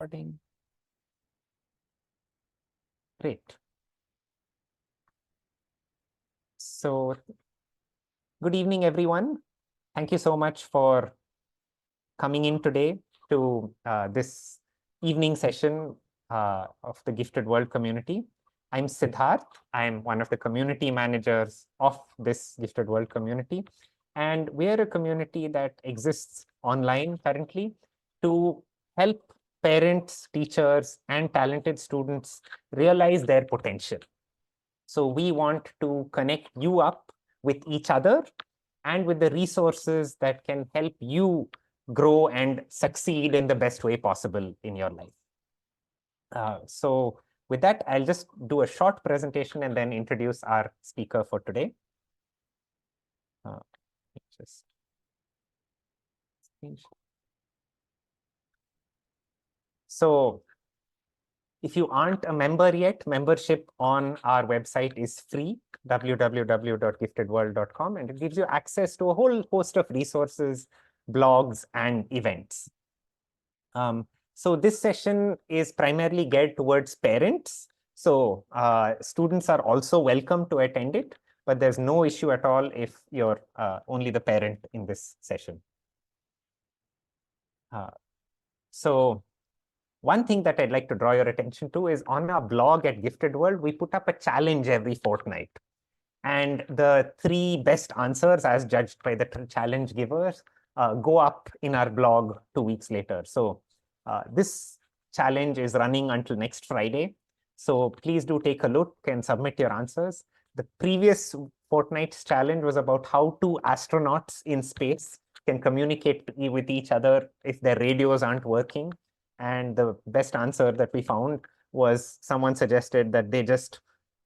Recording. Great. So, good evening, everyone. Thank you so much for coming in today to this evening session of the Gifted World community. I'm Siddharth. I'm one of the community managers of this Gifted World community. And we are a community that exists online currently to help parents, teachers, and talented students realize their potential. So we want to connect you up with each other and with the resources that can help you grow and succeed in the best way possible in your life. So with that, I'll just do a short presentation and then introduce our speaker for today. So if you aren't a member yet, membership on our website is free, www.giftedworld.com, and it gives you access to a whole host of resources, blogs, and events. So this session is primarily geared towards parents. So students are also welcome to attend it, but there's no issue at all if you're only the parent in this session. So one thing that I'd like to draw your attention to is on our blog at Gifted World, we put up a challenge every fortnight. And the 3 best answers, as judged by the challenge givers, go up in our blog 2 weeks later. So this challenge is running until next Friday. So please do take a look and submit your answers. The previous fortnight's challenge was about how 2 astronauts in space can communicate with each other if their radios aren't working. And the best answer that we found was someone suggested that they just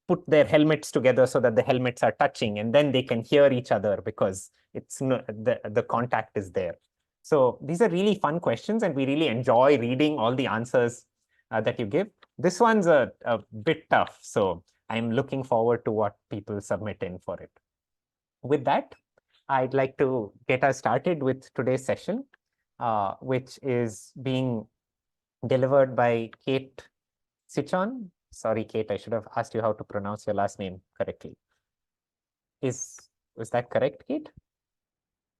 put their helmets together so that the helmets are touching and then they can hear each other because it's the contact is there. So these are really fun questions and we really enjoy reading all the answers that you give. This one's a bit tough, so I'm looking forward to what people submit in for it. With that, I'd like to get us started with today's session, which is being delivered by Kate Cichon. Sorry, Kate, I should have asked you how to pronounce your last name correctly. Was that correct, Kate?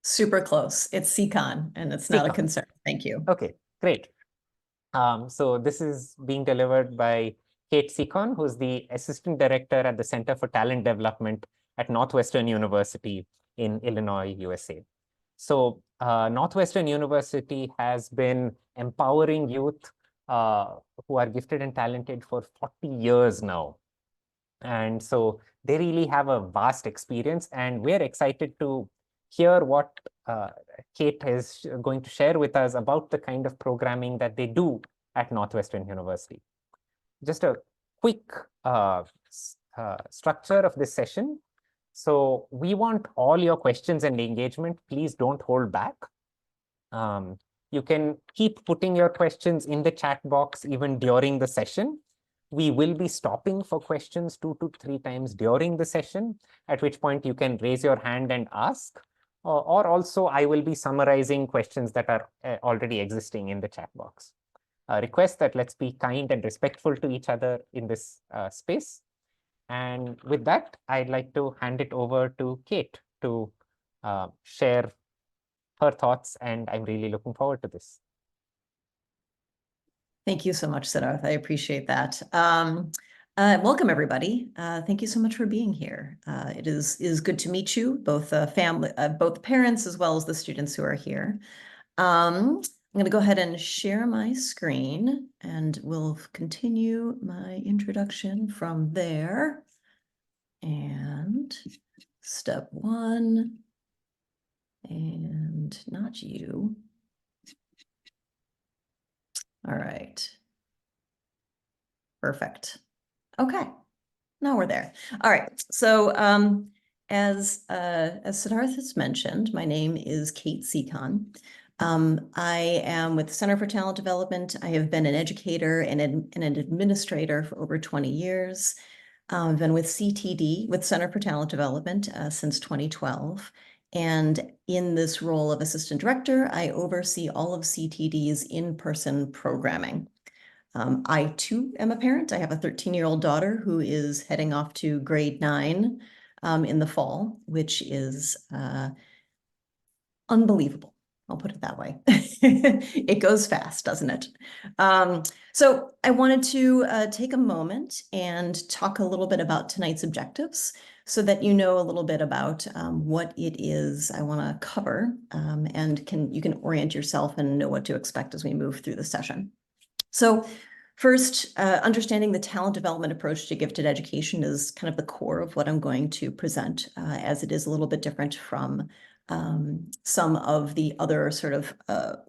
Super close. It's Cichon, and it's not a concern. Thank you. Okay, great. So this is being delivered by Kate Cichon, who's the Assistant Director at the Center for Talent Development at Northwestern University in Illinois, USA. So Northwestern University has been empowering youth who are gifted and talented for 40 years now. And so they really have a vast experience, and we're excited to hear what Kate is going to share with us about the kind of programming that they do at Northwestern University. Just a quick structure of this session. So we want all your questions and engagement. Please don't hold back. You can keep putting your questions in the chat box even during the session. We will be stopping for questions 2 to 3 times during the session, at which point you can raise your hand and ask. Or also, I will be summarizing questions that are already existing in the chat box. Request that let's be kind and respectful to each other in this space. And with that, I'd like to hand it over to Kate to share her thoughts, and I'm really looking forward to this. Thank you so much, Siddharth. I appreciate that. Welcome, everybody. Thank you so much for being here. It is good to meet you, both both parents as well as the students who are here. I'm going to go ahead and share my screen, and we'll continue my introduction from there. And step 1, and not you. All right. Perfect. Okay. Now we're there. All right. So as Siddharth has mentioned, my name is Kate Cichon. I am with the Center for Talent Development. I have been an educator and an administrator for over 20 years. I've been with CTD, with Center for Talent Development, since 2012. And in this role of Assistant Director, I oversee all of CTD's in-person programming. I too am a parent. I have a 13-year-old daughter who is heading off to grade 9 in the fall, which is unbelievable. I'll put it that way. It goes fast, doesn't it? So I wanted to take a moment and talk a little bit about tonight's objectives so that you know a little bit about what it is I want to cover, and you can orient yourself and know what to expect as we move through the session. So first, understanding the talent development approach to gifted education is kind of the core of what I'm going to present, as it is a little bit different from some of the other sort of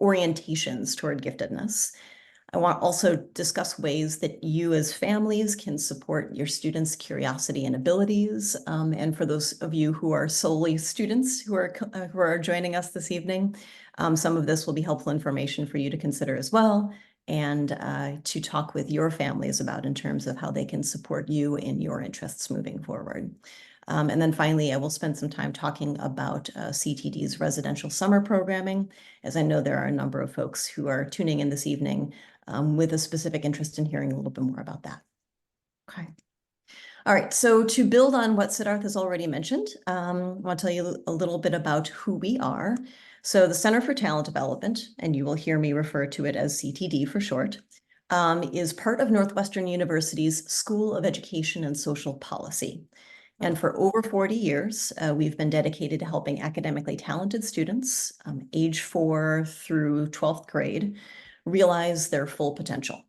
orientations toward giftedness. I want to also discuss ways that you as families can support your students' curiosity and abilities. And for those of you who are solely students who are joining us this evening, some of this will be helpful information for you to consider as well, and to talk with your families about in terms of how they can support you in your interests moving forward. And then finally, I will spend some time talking about CTD's residential summer programming, as I know there are a number of folks who are tuning in this evening with a specific interest in hearing a little bit more about that. Okay. All right, so to build on what Siddharth has already mentioned, I want to tell you a little bit about who we are. So the Center for Talent Development, and you will hear me refer to it as CTD for short, is part of Northwestern University's School of Education and Social Policy. And for over 40 years, we've been dedicated to helping academically talented students, age 4 through 12th grade, realize their full potential.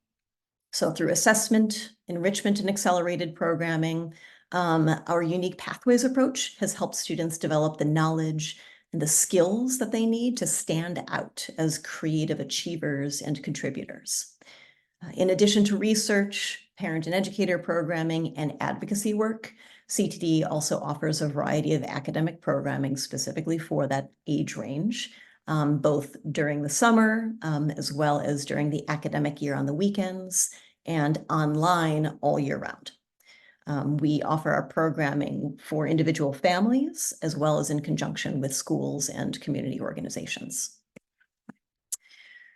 So through assessment, enrichment, and accelerated programming, our unique pathways approach has helped students develop the knowledge and the skills that they need to stand out as creative achievers and contributors. In addition to research, parent and educator programming, and advocacy work, CTD also offers a variety of academic programming specifically for that age range, both during the summer as well as during the academic year on the weekends and online all year round. We offer our programming for individual families as well as in conjunction with schools and community organizations.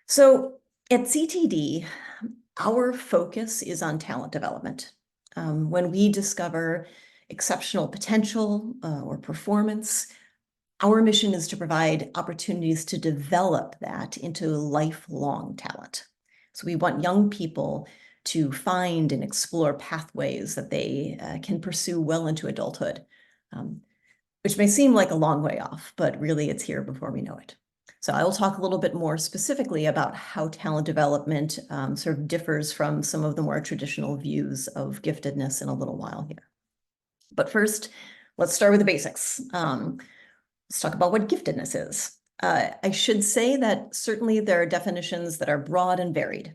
So at CTD, our focus is on talent development. When we discover exceptional potential or performance, our mission is to provide opportunities to develop that into lifelong talent. So we want young people to find and explore pathways that they can pursue well into adulthood, which may seem like a long way off, but really it's here before we know it. So I will talk a little bit more specifically about how talent development sort of differs from some of the more traditional views of giftedness in a little while here. But first, let's start with the basics. Let's talk about what giftedness is. I should say that certainly there are definitions that are broad and varied,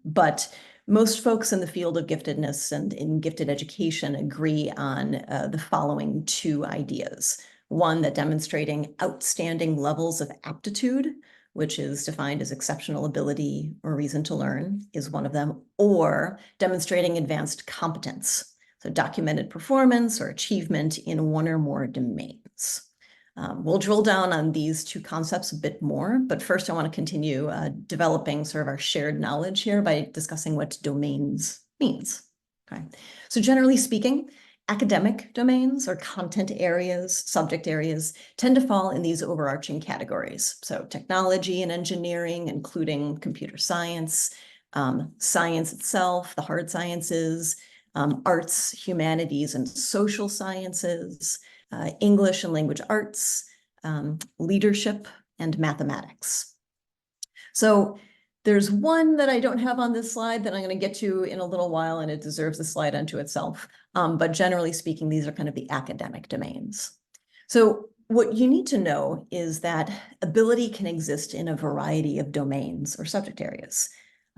but most folks in the field of giftedness and in gifted education agree on the following two ideas. One, that demonstrating outstanding levels of aptitude, which is defined as exceptional ability or reason to learn, is one of them, or demonstrating advanced competence, so documented performance or achievement in one or more domains. We'll drill down on these two concepts a bit more, but first I want to continue developing sort of our shared knowledge here by discussing what domains means. Okay, so generally speaking, academic domains or content areas, subject areas, tend to fall in these overarching categories. So technology and engineering, including computer science, science itself, the hard sciences, arts, humanities, and social sciences, English and language arts, leadership, and mathematics. So there's one that I don't have on this slide that I'm going to get to in a little while, and it deserves a slide unto itself. But generally speaking, these are kind of the academic domains. So what you need to know is that ability can exist in a variety of domains or subject areas.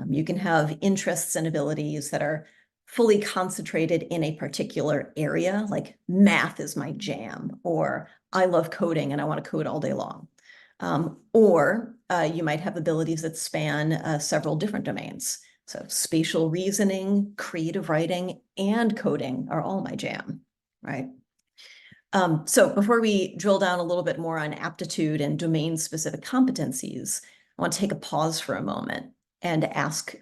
You can have interests and abilities that are fully concentrated in a particular area, like math is my jam, or I love coding and I want to code all day long. Or you might have abilities that span several different domains. So spatial reasoning, creative writing, and coding are all my jam, right? So before we drill down a little bit more on aptitude and domain-specific competencies, I want to take a pause for a moment and ask,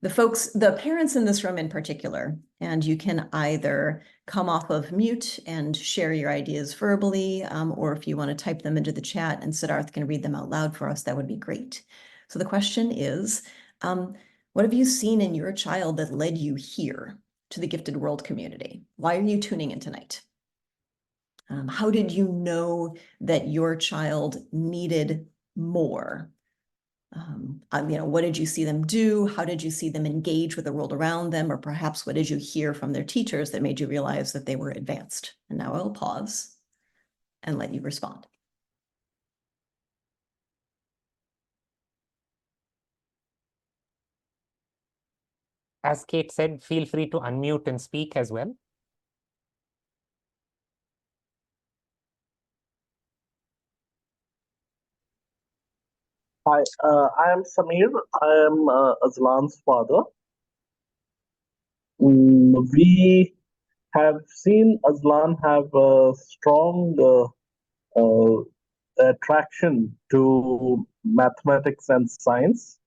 the parents in this room in particular, and you can either come off of mute and share your ideas verbally, or if you want to type them into the chat and Siddharth can read them out loud for us, that would be great. So the question is, what have you seen in your child that led you here to the Gifted World community? Why are you tuning in tonight? How did you know that your child needed more? What did you see them do? How did you see them engage with the world around them? Or perhaps what did you hear from their teachers that made you realize that they were advanced? And now I'll pause and let you respond. As Kate said, feel free to unmute and speak as well. Hi, I am Samir. I am Azlan's father. We have seen Azlan have a strong attraction to mathematics and science,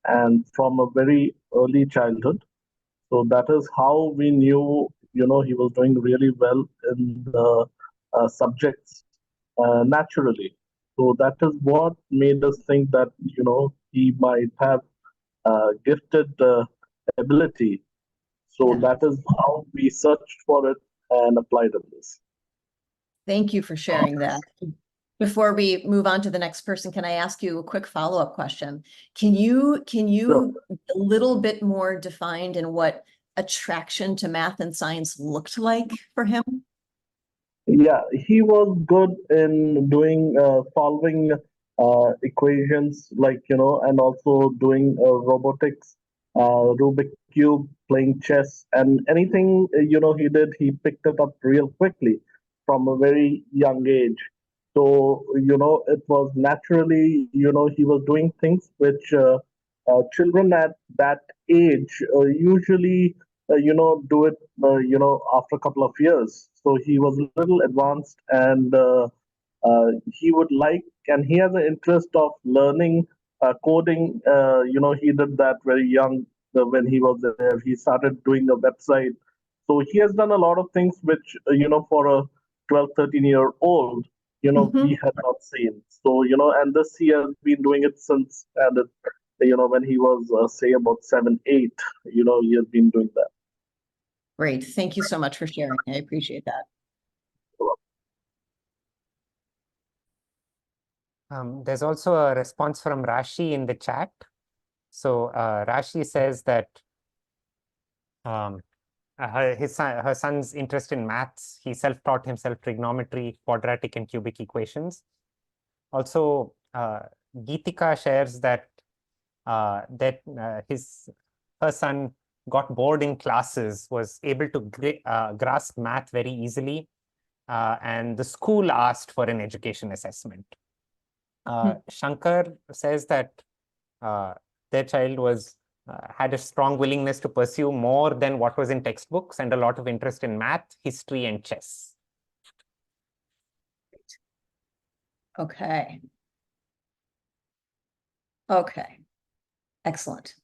and from a very early childhood. So that is how we knew, he was doing really well in the subjects naturally. So that is what made us think that, he might have gifted ability. So Yeah. that is how we searched for it and applied on this. Thank you for sharing that. Before we move on to the next person, can I ask you a quick follow-up question? Can you Sure. be a little bit more defined in what attraction to math and science looked like for him? Yeah, he was good in doing solving equations, and also doing robotics, Rubik cube, playing chess, and anything he did, he picked it up real quickly from a very young age. So it was naturally he was doing things which children at that age usually do it after a couple of years. So he was a little advanced, and he would like, and he has an interest of learning coding. He did that very young. When he was there, he started doing a website. So he has done a lot of things which for a 12, 13-year old we had not seen. So and this he has been doing it since, and when he was say about 7, 8, he has been doing that. Great. Thank you so much for sharing. I appreciate that. There's also a response from Rashi in the chat. So Rashi says that her son's interest in maths, he self-taught himself trigonometry, quadratic and cubic equations. Also, Geetika shares that her son got bored in classes, was able to grasp math very easily, and the school asked for an education assessment. Shankar says that their child had a strong willingness to pursue more than what was in textbooks and a lot of interest in math, history, and chess. Okay. Okay. Excellent.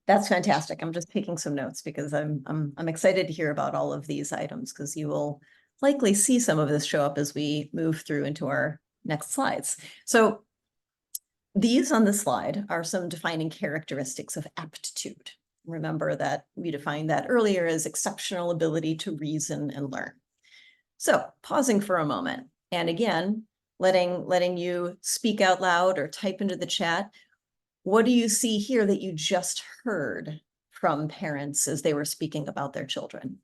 That's fantastic. I'm just taking some notes because I'm excited to hear about all of these items, because you will likely see some of this show up as we move through into our next slides. So these on the slide are some defining characteristics of aptitude. Remember that we defined that earlier as exceptional ability to reason and learn. So pausing for a moment, and again, letting you speak out loud or type into the chat. What do you see here that you just heard from parents as they were speaking about their children?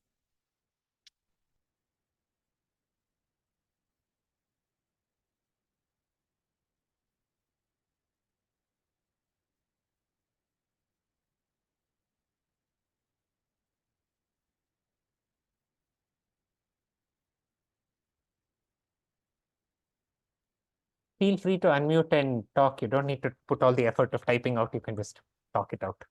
Feel free to unmute and talk. You don't need to put all the effort of typing out. You can just talk it out.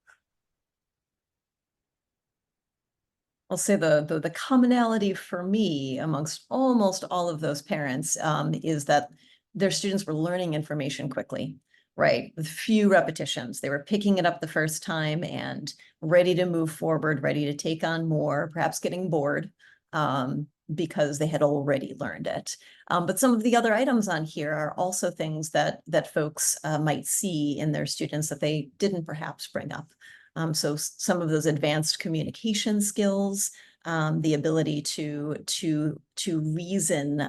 I'll say the commonality for me amongst almost all of those parents is that their students were learning information quickly. right? With few repetitions. They were picking it up the first time and ready to move forward, ready to take on more, perhaps getting bored because they had already learned it. But some of the other items on here are also things that folks might see in their students that they didn't perhaps bring up. So some of those advanced communication skills, the ability to reason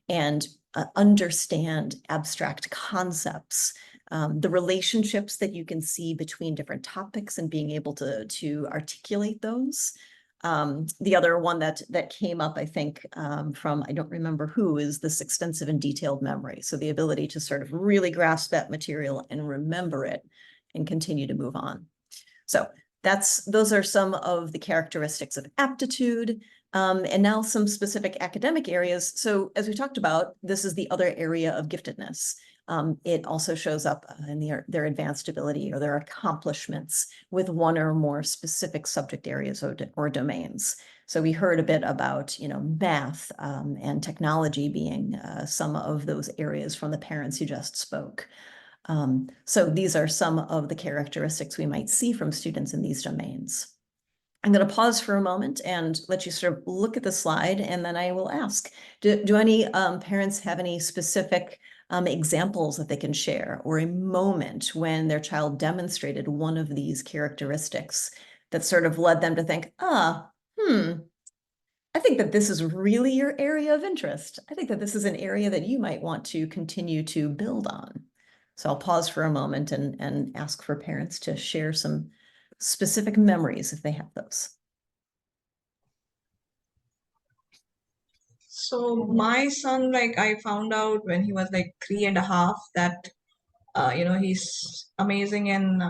and understand abstract concepts, the relationships that you can see between different topics and being able to articulate those. The other one that came up, I think, from, I don't remember who, is this extensive and detailed memory. So the ability to sort of really grasp that material and remember it and continue to move on. So those are some of the characteristics of aptitude. And now some specific academic areas. So as we talked about, this is the other area of giftedness. It also shows up in their advanced ability or their accomplishments with one or more specific subject areas or domains. So we heard a bit about, math and technology being some of those areas from the parents who just spoke. So these are some of the characteristics we might see from students in these domains. I'm going to pause for a moment and let you sort of look at the slide, and then I will ask, do any parents have any specific examples that they can share, or a moment when their child demonstrated one of these characteristics that sort of led them to think, I think that this is really your area of interest. I think that this is an area that you might want to continue to build on. So I'll pause for a moment and ask for parents to share some specific memories if they have those. So my son, I found out when he was 3.5 that, he's amazing in,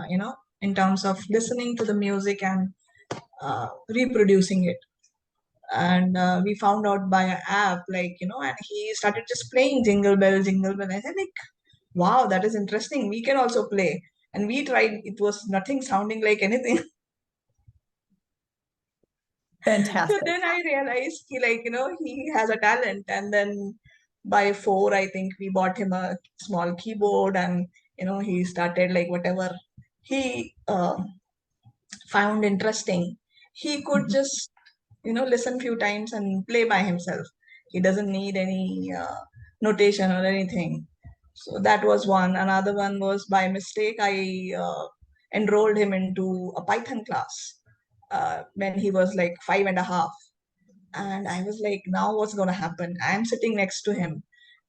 in terms of listening to the music and reproducing it. And we found out by an app, and he started just playing Jingle Bell, Jingle Bell. I said, wow, that is interesting. We can also play. And we tried, it was nothing sounding like anything. Fantastic. So then I realized he has a talent. And then by 4, I think we bought him a small keyboard, and he started whatever he found interesting. He could just listen few times and play by himself. He doesn't need any notation or anything. So that was one. Another one was, by mistake, I enrolled him into a Python class when he was 5.5. And I was like, now what's going to happen? I'm sitting next to him.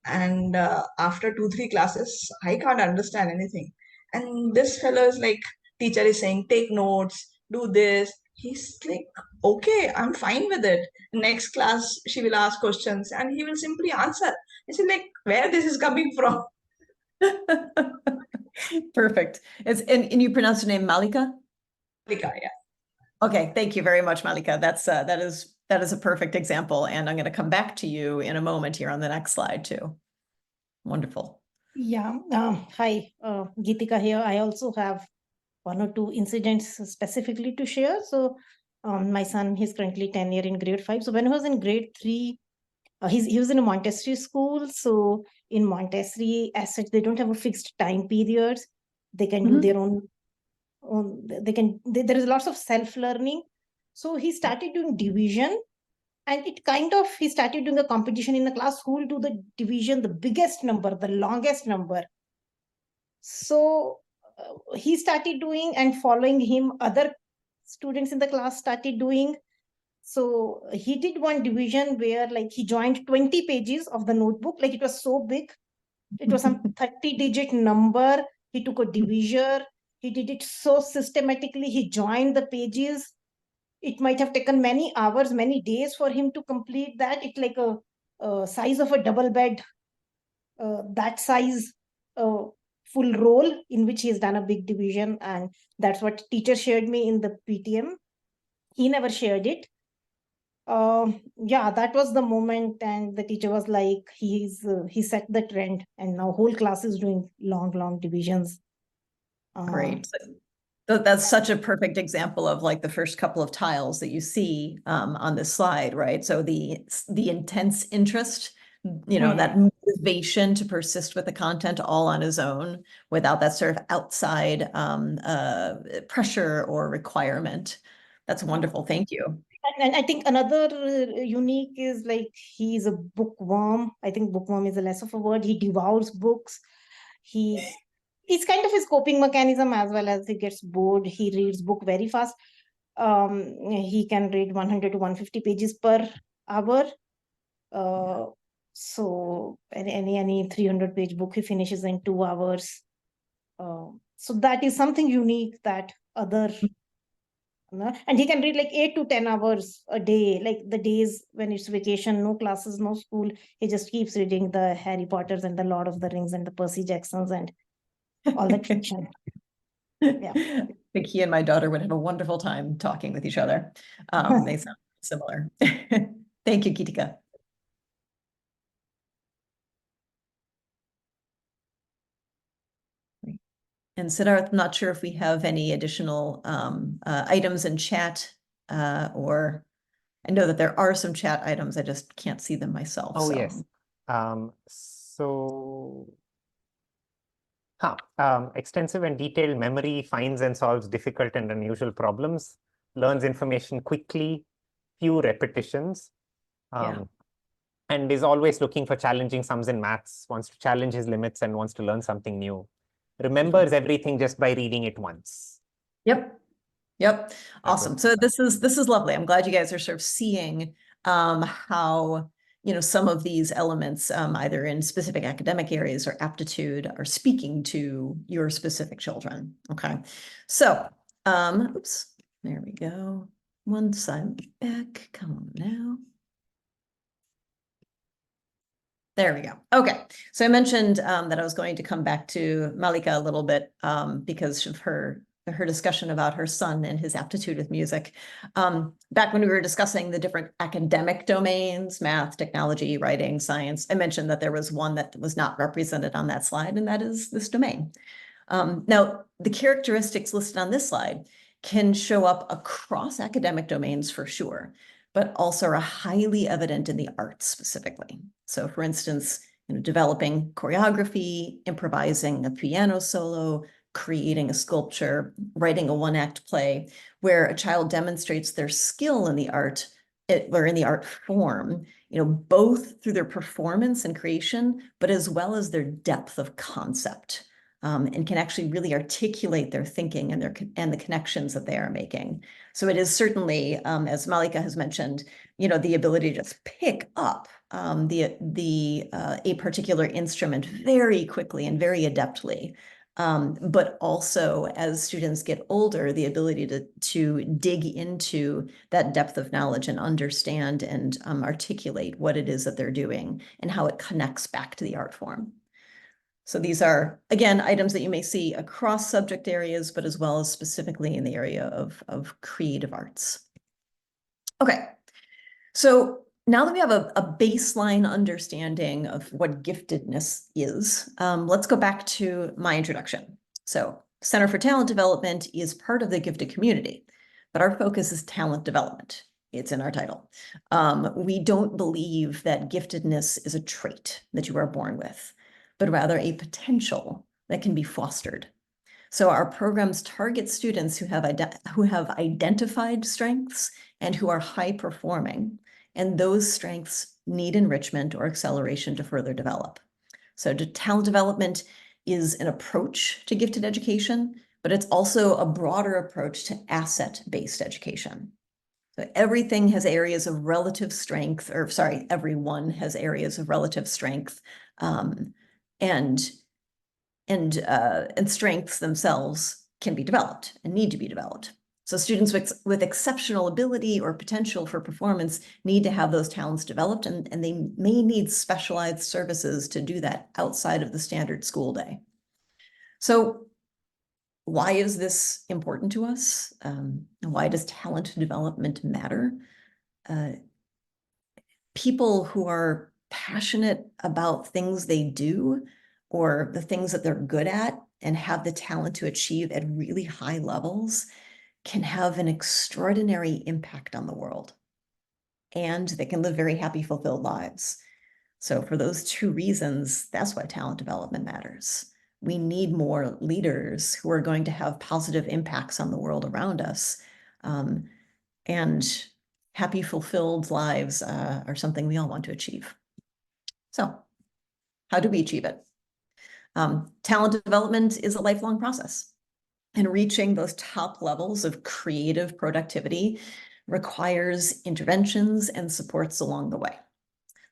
And after 2-3 classes, I can't understand anything. And this fellow is teacher is saying, take notes, do this. He's like, okay, I'm fine with it. Next class, she will ask questions and he will simply answer. I said, where this is coming from? Perfect. And you pronounce your name Malika? Malika, yeah. Okay, thank you very much, Malika. That is a perfect example, and I'm going to come back to you in a moment here on the next slide too. Wonderful. Yeah. Hi, Geetika here. I also have 1 or 2 incidents specifically to share. So my son, he's currently 10 year in grade 5. So when he was in grade 3, he was in a Montessori school. So in Montessori, as such, they don't have a fixed time periods. They can do their own there is lots of self-learning. So he started doing division, and he started doing a competition in the class who will do the division, the biggest number, the longest number. So he started doing, and following him, other students in the class started doing. So he did one division where he joined 20 pages of the notebook. It was so big. It was some 30-digit number. He took a divisor. He did it so systematically. He joined the pages. It might have taken many hours, many days for him to complete that. It's like a size of a double bed, that size, full roll in which he has done a big division. And that's what teacher shared me in the PTM. He never shared it. Yeah, that was the moment, and the teacher was like, he set the trend, and now whole class is doing long divisions. Great. So that's such a perfect example of the first couple of tiles that you see on this slide, right? So the intense interest, that motivation to persist with the content all on his own without that sort of outside pressure or requirement. That's wonderful. Thank you. And I think another unique is like he's a bookworm. I think bookworm is a less of a word. He devours books. It's kind of his coping mechanism as well. As he gets bored, he reads book very fast. He can read 100 to 150 pages per hour. So any 300-page book he finishes in 2 hours. So that is something unique that other, and he can read like 8 to 10 hours a day, like the days when it's vacation, no classes, no school, he just keeps reading the Harry Potters and the Lord of the Rings and the Percy Jacksons and all that fiction. Yeah. I think he and my daughter would have a wonderful time talking with each other. They sound similar. Thank you, Kitika. And Siddharth, I'm not sure if we have any additional items in chat, or I know that there are some chat items. I just can't see them myself. Oh, so. yes. Extensive and detailed memory finds and solves difficult and unusual problems, learns information quickly, few repetitions, and is always looking for challenging sums in maths, wants to challenge his limits and wants to learn something new. Remembers everything just by reading it once. Yep. Awesome. So this is lovely. I'm glad you guys are sort of seeing how some of these elements, either in specific academic areas or aptitude, are speaking to your specific children. Okay. So, oops, there we go. Once I'm back, come on now. There we go. Okay. So I mentioned that I was going to come back to Malika a little bit because of her discussion about her son and his aptitude with music. Back when we were discussing the different academic domains, math, technology, writing, science, I mentioned that there was one that was not represented on that slide, and that is this domain. Now, the characteristics listed on this slide can show up across academic domains for sure, but also are highly evident in the arts specifically. So for instance, developing choreography, improvising a piano solo, creating a sculpture, writing a one-act play, where a child demonstrates their skill in the art, or in the art form, both through their performance and creation, but as well as their depth of concept. And can actually really articulate their thinking and the connections that they are making. So it is certainly, as Malika has mentioned, the ability to just pick up a particular instrument very quickly and very adeptly. But also, as students get older, the ability to dig into that depth of knowledge and understand and articulate what it is that they're doing and how it connects back to the art form. So these are, again, items that you may see across subject areas, but as well as specifically in the area of creative arts. Okay, so now that we have a baseline understanding of what giftedness is, let's go back to my introduction. So Center for Talent Development is part of the gifted community, but our focus is talent development. It's in our title. We don't believe that giftedness is a trait that you are born with, but rather a potential that can be fostered. So our programs target students who have identified strengths and who are high performing, and those strengths need enrichment or acceleration to further develop. So talent development is an approach to gifted education, but it's also a broader approach to asset-based education. So everything has areas of relative strength, or sorry, everyone has areas of relative strength, and strengths themselves can be developed and need to be developed. So students with exceptional ability or potential for performance need to have those talents developed, and they may need specialized services to do that outside of the standard school day. So why is this important to us? Why does talent development matter? People who are passionate about things they do or the things that they're good at and have the talent to achieve at really high levels can have an extraordinary impact on the world. And they can live very happy, fulfilled lives. So for those two reasons, that's why talent development matters. We need more leaders who are going to have positive impacts on the world around us. And happy, fulfilled lives are something we all want to achieve. So how do we achieve it? Talent development is a lifelong process, and reaching those top levels of creative productivity requires interventions and supports along the way.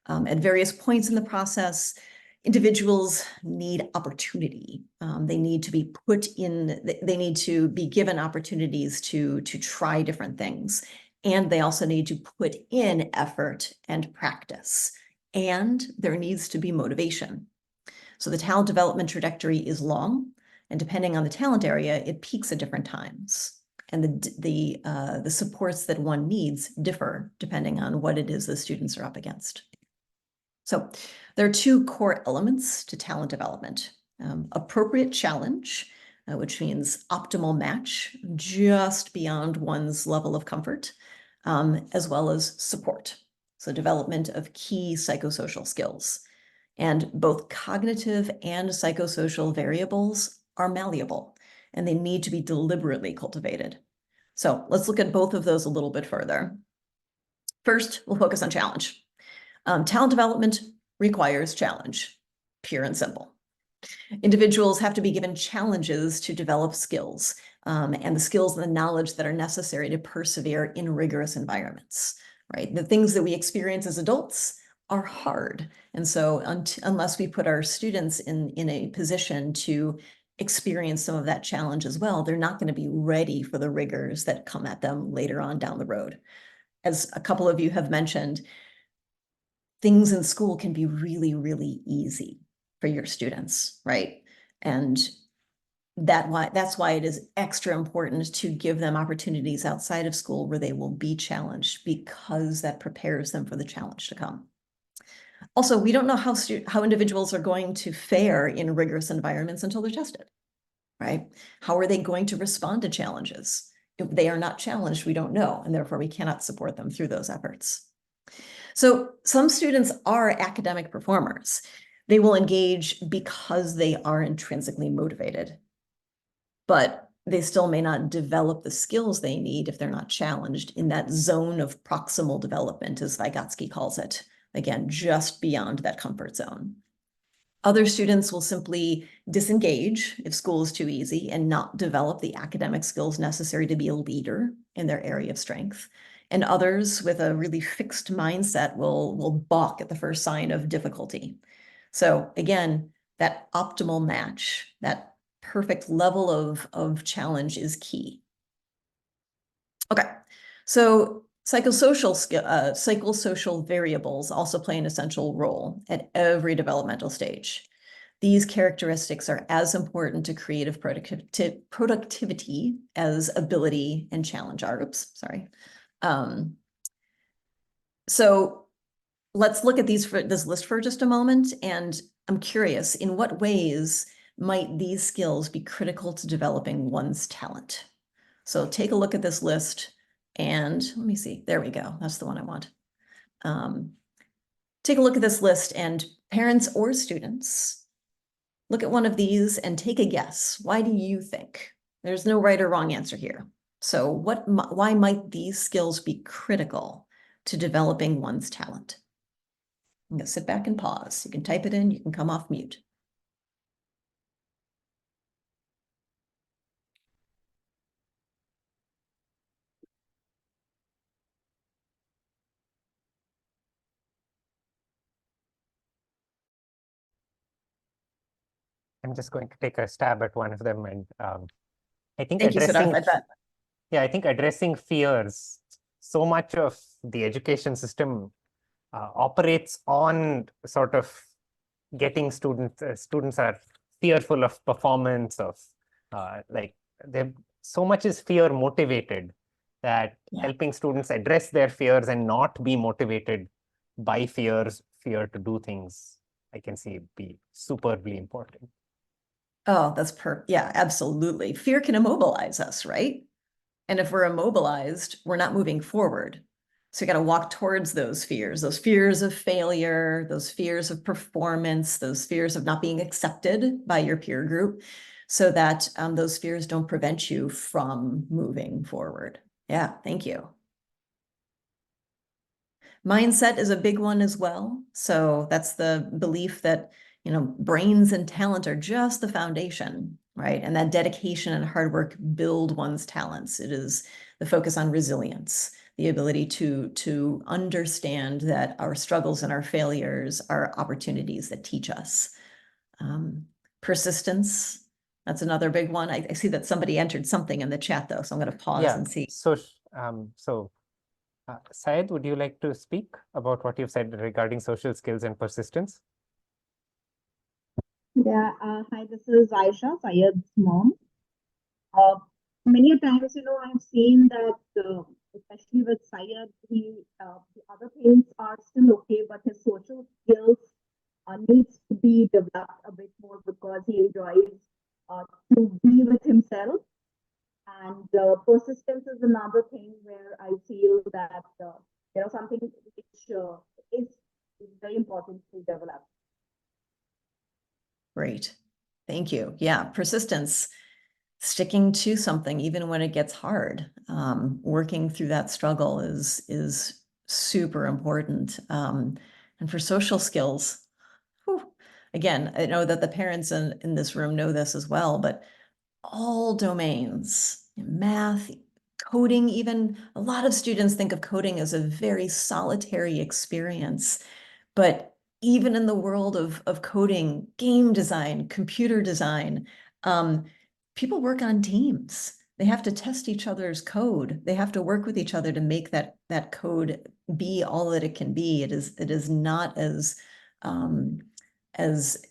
At various points in the process, individuals need opportunity. They need to be they need to be given opportunities to try different things. And they also need to put in effort and practice. And there needs to be motivation. So the talent development trajectory is long, and depending on the talent area, it peaks at different times. And the supports that one needs differ depending on what it is the students are up against. So there are two core elements to talent development: appropriate challenge, which means optimal match just beyond one's level of comfort, as well as support. So development of key psychosocial skills. And both cognitive and psychosocial variables are malleable, and they need to be deliberately cultivated. So let's look at both of those a little bit further. First, we'll focus on challenge. Talent development requires challenge, pure and simple. Individuals have to be given challenges to develop skills, and the skills and the knowledge that are necessary to persevere in rigorous environments, right? The things that we experience as adults are hard. And so unless we put our students in a position to experience some of that challenge as well, they're not going to be ready for the rigors that come at them later on down the road. As a couple of you have mentioned, things in school can be really, really easy for your students, right? And that's why it is extra important to give them opportunities outside of school where they will be challenged, because that prepares them for the challenge to come. Also, we don't know how individuals are going to fare in rigorous environments until they're tested, right? How are they going to respond to challenges? If they are not challenged, we don't know, and therefore we cannot support them through those efforts. So some students are academic performers. They will engage because they are intrinsically motivated, but they still may not develop the skills they need if they're not challenged in that zone of proximal development, as Vygotsky calls it. Again, just beyond that comfort zone. Other students will simply disengage if school is too easy and not develop the academic skills necessary to be a leader in their area of strength. And others with a really fixed mindset will balk at the first sign of difficulty. So again, that optimal match, that perfect level of challenge is key. Okay, so psychosocial variables also play an essential role at every developmental stage. These characteristics are as important to creative productivity as ability and challenge are. Oops, sorry. So let's look at this list for just a moment. And I'm curious, in what ways might these skills be critical to developing one's talent? So take a look at this list. And let me see, there we go. That's the one I want. Take a look at this list, and parents or students, look at one of these and take a guess. Why do you think? There's no right or wrong answer here. So why might these skills be critical to developing one's talent? I'm going to sit back and pause. You can type it in, you can come off mute. I'm just going to take a stab at one of them, and I think Thank you, Siddharth. I bet. Yeah, I think addressing fears. So much of the education system operates on sort of getting students. Students are fearful of performance, of so much is fear motivated that helping students address their fears and not be motivated by fear to do things, I can see be superbly important. Oh, that's yeah, absolutely. Fear can immobilize us, right? And if we're immobilized, we're not moving forward. So you got to walk towards those fears of failure, those fears of performance, those fears of not being accepted by your peer group, so that those fears don't prevent you from moving forward. Yeah, thank you. Mindset is a big one as well. So that's the belief that, you know, brains and talent are just the foundation, right? And that dedication and hard work build one's talents. It is the focus on resilience, the ability to understand that our struggles and our failures are opportunities that teach us. Persistence, that's another big one. I see that somebody entered something in the chat though, so I'm going to pause and see. So, Syed, would you like to speak about what you've said regarding social skills and persistence? Yeah, hi, this is Aisha, Syed's mom. Many times, I've seen that, especially with Syed, the other things are still okay, but his social skills needs to be developed a bit more because he enjoys to be with himself. And persistence is another thing where I feel that, something which is very important to develop. Great. Thank you. Yeah, persistence, sticking to something even when it gets hard. Working through that struggle is super important. And for social skills, again, I know that the parents in this room know this as well, but all domains, math, coding, even a lot of students think of coding as a very solitary experience, but even in the world of coding, game design, computer design, people work on teams. They have to test each other's code. They have to work with each other to make that code be all that it can be. It is not as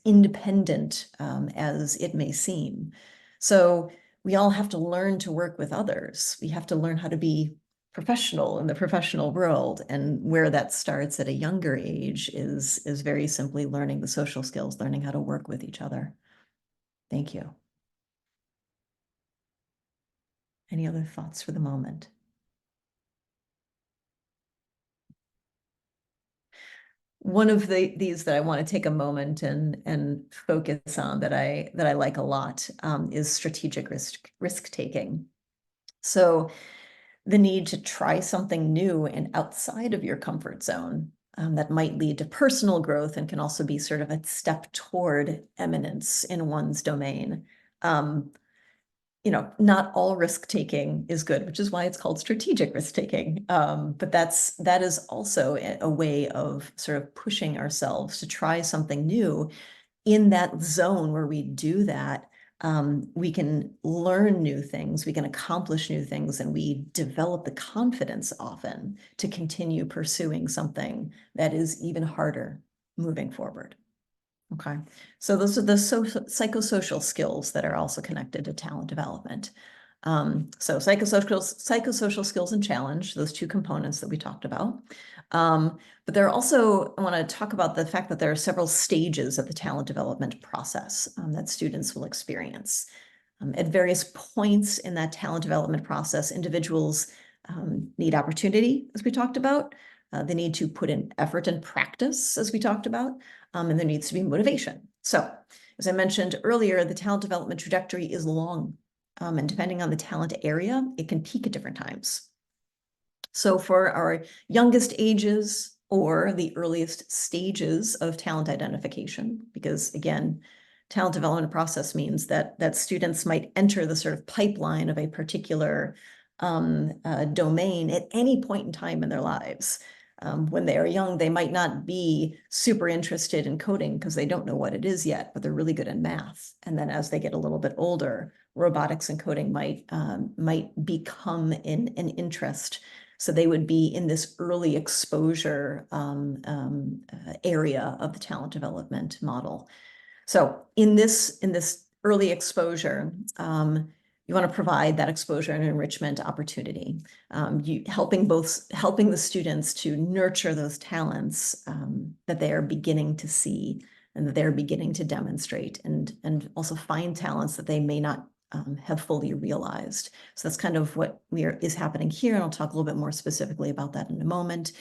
independent as it may seem. So we all have to learn to work with others. We have to learn how to be professional in the professional world, and where that starts at a younger age is very simply learning the social skills, learning how to work with each other. Thank you. Any other thoughts for the moment? One of these that I want to take a moment and focus on that I like a lot is strategic risk taking. So the need to try something new and outside of your comfort zone that might lead to personal growth and can also be sort of a step toward eminence in one's domain. Not all risk taking is good, which is why it's called strategic risk taking. But that is also a way of sort of pushing ourselves to try something new. In that zone where we do that, we can learn new things, we can accomplish new things, and we develop the confidence often to continue pursuing something that is even harder moving forward. Okay, so those are the psychosocial skills that are also connected to talent development. So psychosocial skills and challenge, those two components that we talked about. But there are also, I want to talk about the fact that there are several stages of the talent development process that students will experience. At various points in that talent development process, individuals need opportunity, as we talked about. They need to put in effort and practice, as we talked about, and there needs to be motivation. So, as I mentioned earlier, the talent development trajectory is long, and depending on the talent area, it can peak at different times. So for our youngest ages or the earliest stages of talent identification, because again, talent development process means that students might enter the sort of pipeline of a particular domain at any point in time in their lives. When they are young, they might not be super interested in coding because they don't know what it is yet, but they're really good in math. And then as they get a little bit older, robotics and coding might become an interest. So they would be in this early exposure area of the talent development model. So in this early exposure, you want to provide that exposure and enrichment opportunity. Helping the students to nurture those talents that they are beginning to see and that they're beginning to demonstrate, and also find talents that they may not have fully realized. So that's kind of what is happening here, and I'll talk a little bit more specifically about that in a moment.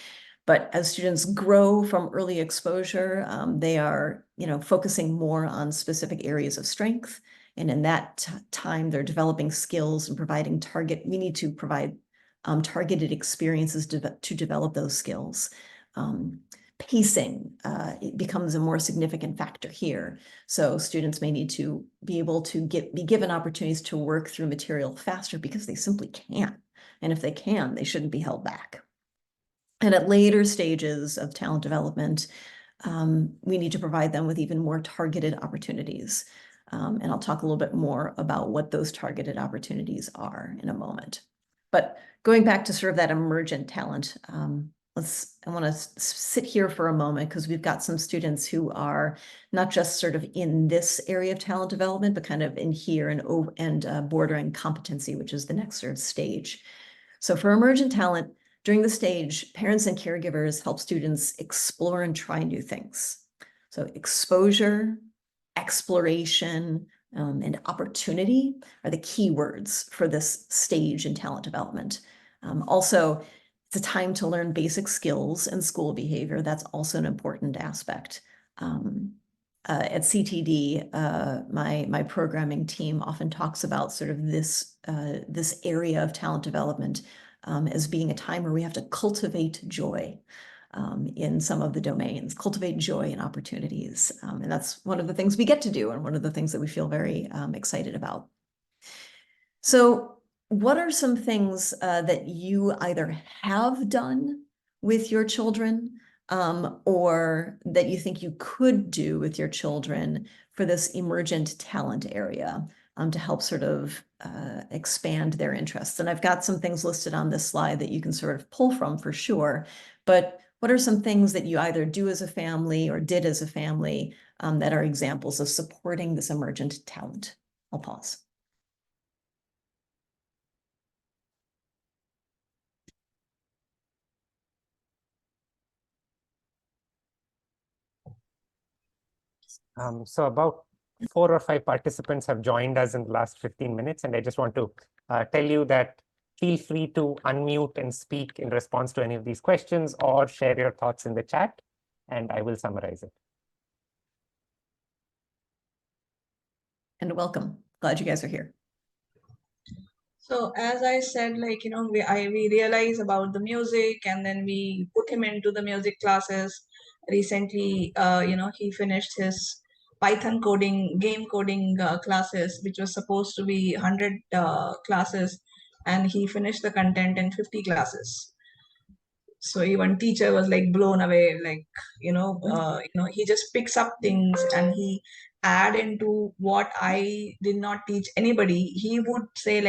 But as students grow from early exposure, they are, focusing more on specific areas of strength. And in that time, they're developing skills and providing we need to provide targeted experiences to develop those skills. Pacing it becomes a more significant factor here. So students may need to be able to be given opportunities to work through material faster because they simply can. And if they can, they shouldn't be held back. And at later stages of talent development, we need to provide them with even more targeted opportunities. And I'll talk a little bit more about what those targeted opportunities are in a moment. But going back to sort of that emergent talent, I want to sit here for a moment because we've got some students who are not just sort of in this area of talent development, but kind of in here and bordering competency, which is the next sort of stage. So for emergent talent, during the stage, parents and caregivers help students explore and try new things. So exposure, exploration, and opportunity are the key words for this stage in talent development. Also, it's a time to learn basic skills and school behavior. That's also an important aspect. At CTD, my programming team often talks about sort of this area of talent development as being a time where we have to cultivate joy in some of the domains, cultivate joy and opportunities. And that's one of the things we get to do and one of the things that we feel very excited about. So what are some things that you either have done with your children or that you think you could do with your children for this emergent talent area to help sort of expand their interests? And I've got some things listed on this slide that you can sort of pull from for sure, but what are some things that you either do as a family or did as a family that are examples of supporting this emergent talent? I'll pause. So about 4 or 5 participants have joined us in the last 15 minutes, and I just want to tell you that feel free to unmute and speak in response to any of these questions or share your thoughts in the chat, and I will summarize it. And welcome. Glad you guys are here. So as I said, we realize about the music, and then we put him into the music classes. Recently, he finished his Python coding, game coding classes, which was supposed to be 100 classes, and he finished the content in 50 classes. So even teacher was like blown away, he just picks up things and he add into what I did not teach anybody. He would say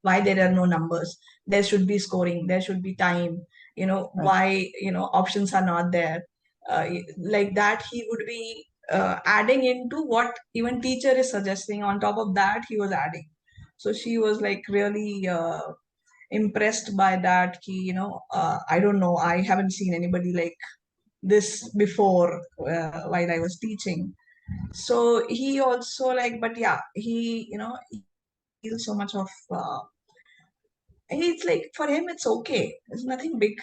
why there are no numbers, there should be scoring, there should be time, why options are not there, like that he would be adding into what even teacher is suggesting. On top of that, he was adding. So she was like really impressed by that. I don't know, I haven't seen anybody like this before while I was teaching. So he also but yeah, he feels so much of it's like for him it's okay, it's nothing big.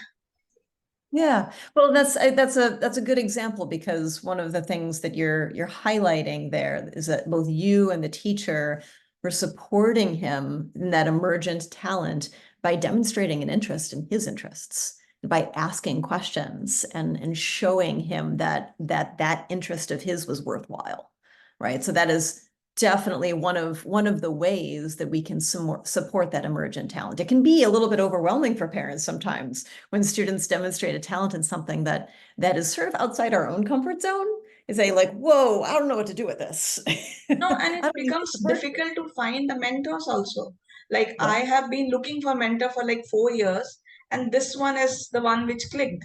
Yeah, well, that's a good example, because one of the things that you're highlighting there is that both you and the teacher were supporting him in that emergent talent by demonstrating an interest in his interests, by asking questions and showing him that interest of his was worthwhile, right? So that is definitely one of the ways that we can support that emergent talent. It can be a little bit overwhelming for parents sometimes when students demonstrate a talent in something that is sort of outside our own comfort zone. Is say like, whoa, I don't know what to do with this. No, and it becomes difficult to find the mentors also. Like I have been looking for mentor for like 4 years, and this one is the one which clicked,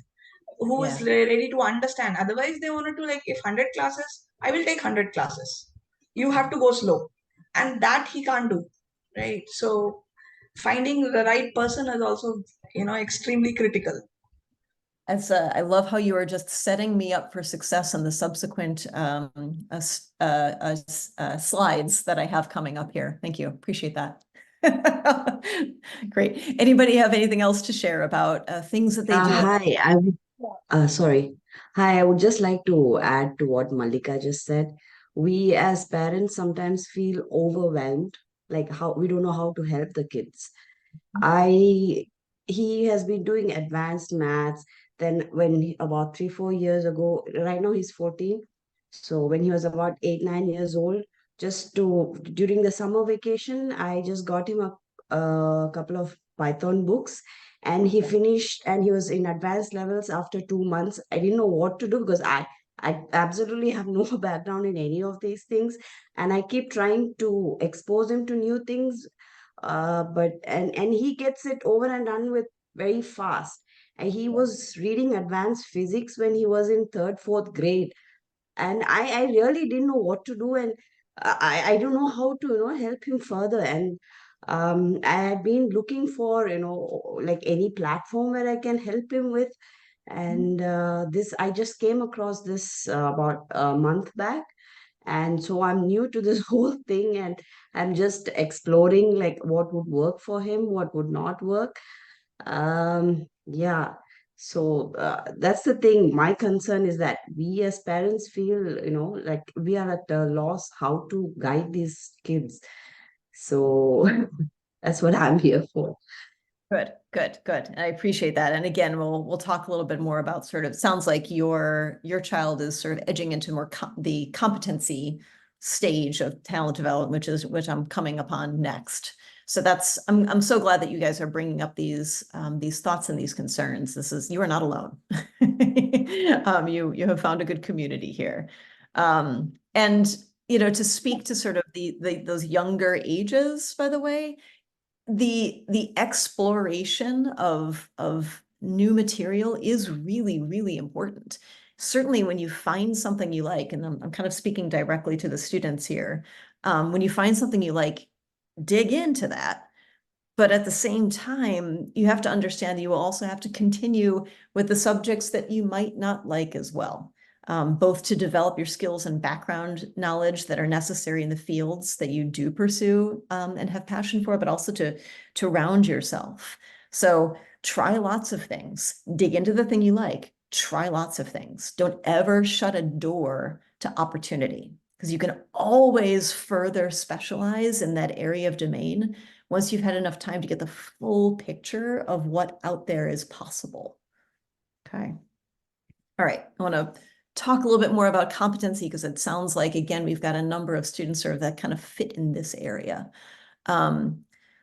who is ready to understand. Otherwise, they wanted to if 100 classes, I will take 100 classes. You have to go slow, and that he can't do, right? So finding the right person is also extremely critical. I love how you are just setting me up for success in the subsequent slides that I have coming up here. Thank you. Appreciate that. Great. Anybody have anything else to share about things that they do? Hi, I would, sorry. Hi, I would just like to add to what Malika just said. We as parents sometimes feel overwhelmed, like how we don't know how to help the kids. He has been doing advanced maths. Then about 3, 4 years ago, right now he's 14. So when he was about 8, 9 years old, during the summer vacation, I just got him a couple of Python books, and he finished, and he was in advanced levels after 2 months. I didn't know what to do because I absolutely have no background in any of these things, and I keep trying to expose him to new things, but he gets it over and done with very fast. And he was reading advanced physics when he was in third, fourth grade, and I really didn't know what to do, and I don't know how to help him further. And I had been looking for like any platform where I can help him with, and this I just came across this about a month back, and so I'm new to this whole thing, and I'm just exploring like what would work for him, what would not work. Yeah. So that's the thing. My concern is that we as parents feel, like we are at a loss how to guide these kids. So that's what I'm here for. Good, good, good. I appreciate that. And again, we'll talk a little bit more about sounds like your child is sort of edging into more the competency stage of talent development, which I'm coming upon next. So I'm so glad that you guys are bringing up these thoughts and these concerns. You are not alone. You have found a good community here. And to speak to sort of those younger ages, by the way, the exploration of new material is really, really important. Certainly when you find something you like, and I'm kind of speaking directly to the students here, when you find something you like, dig into that. But at the same time, you have to understand that you will also have to continue with the subjects that you might not like as well. Both to develop your skills and background knowledge that are necessary in the fields that you do pursue and have passion for, but also to round yourself. So try lots of things, dig into the thing you like, try lots of things. Don't ever shut a door to opportunity, because you can always further specialize in that area of domain once you've had enough time to get the full picture of what out there is possible. Okay. All right. I want to talk a little bit more about competency, because it sounds like, again, we've got a number of students sort of that kind of fit in this area.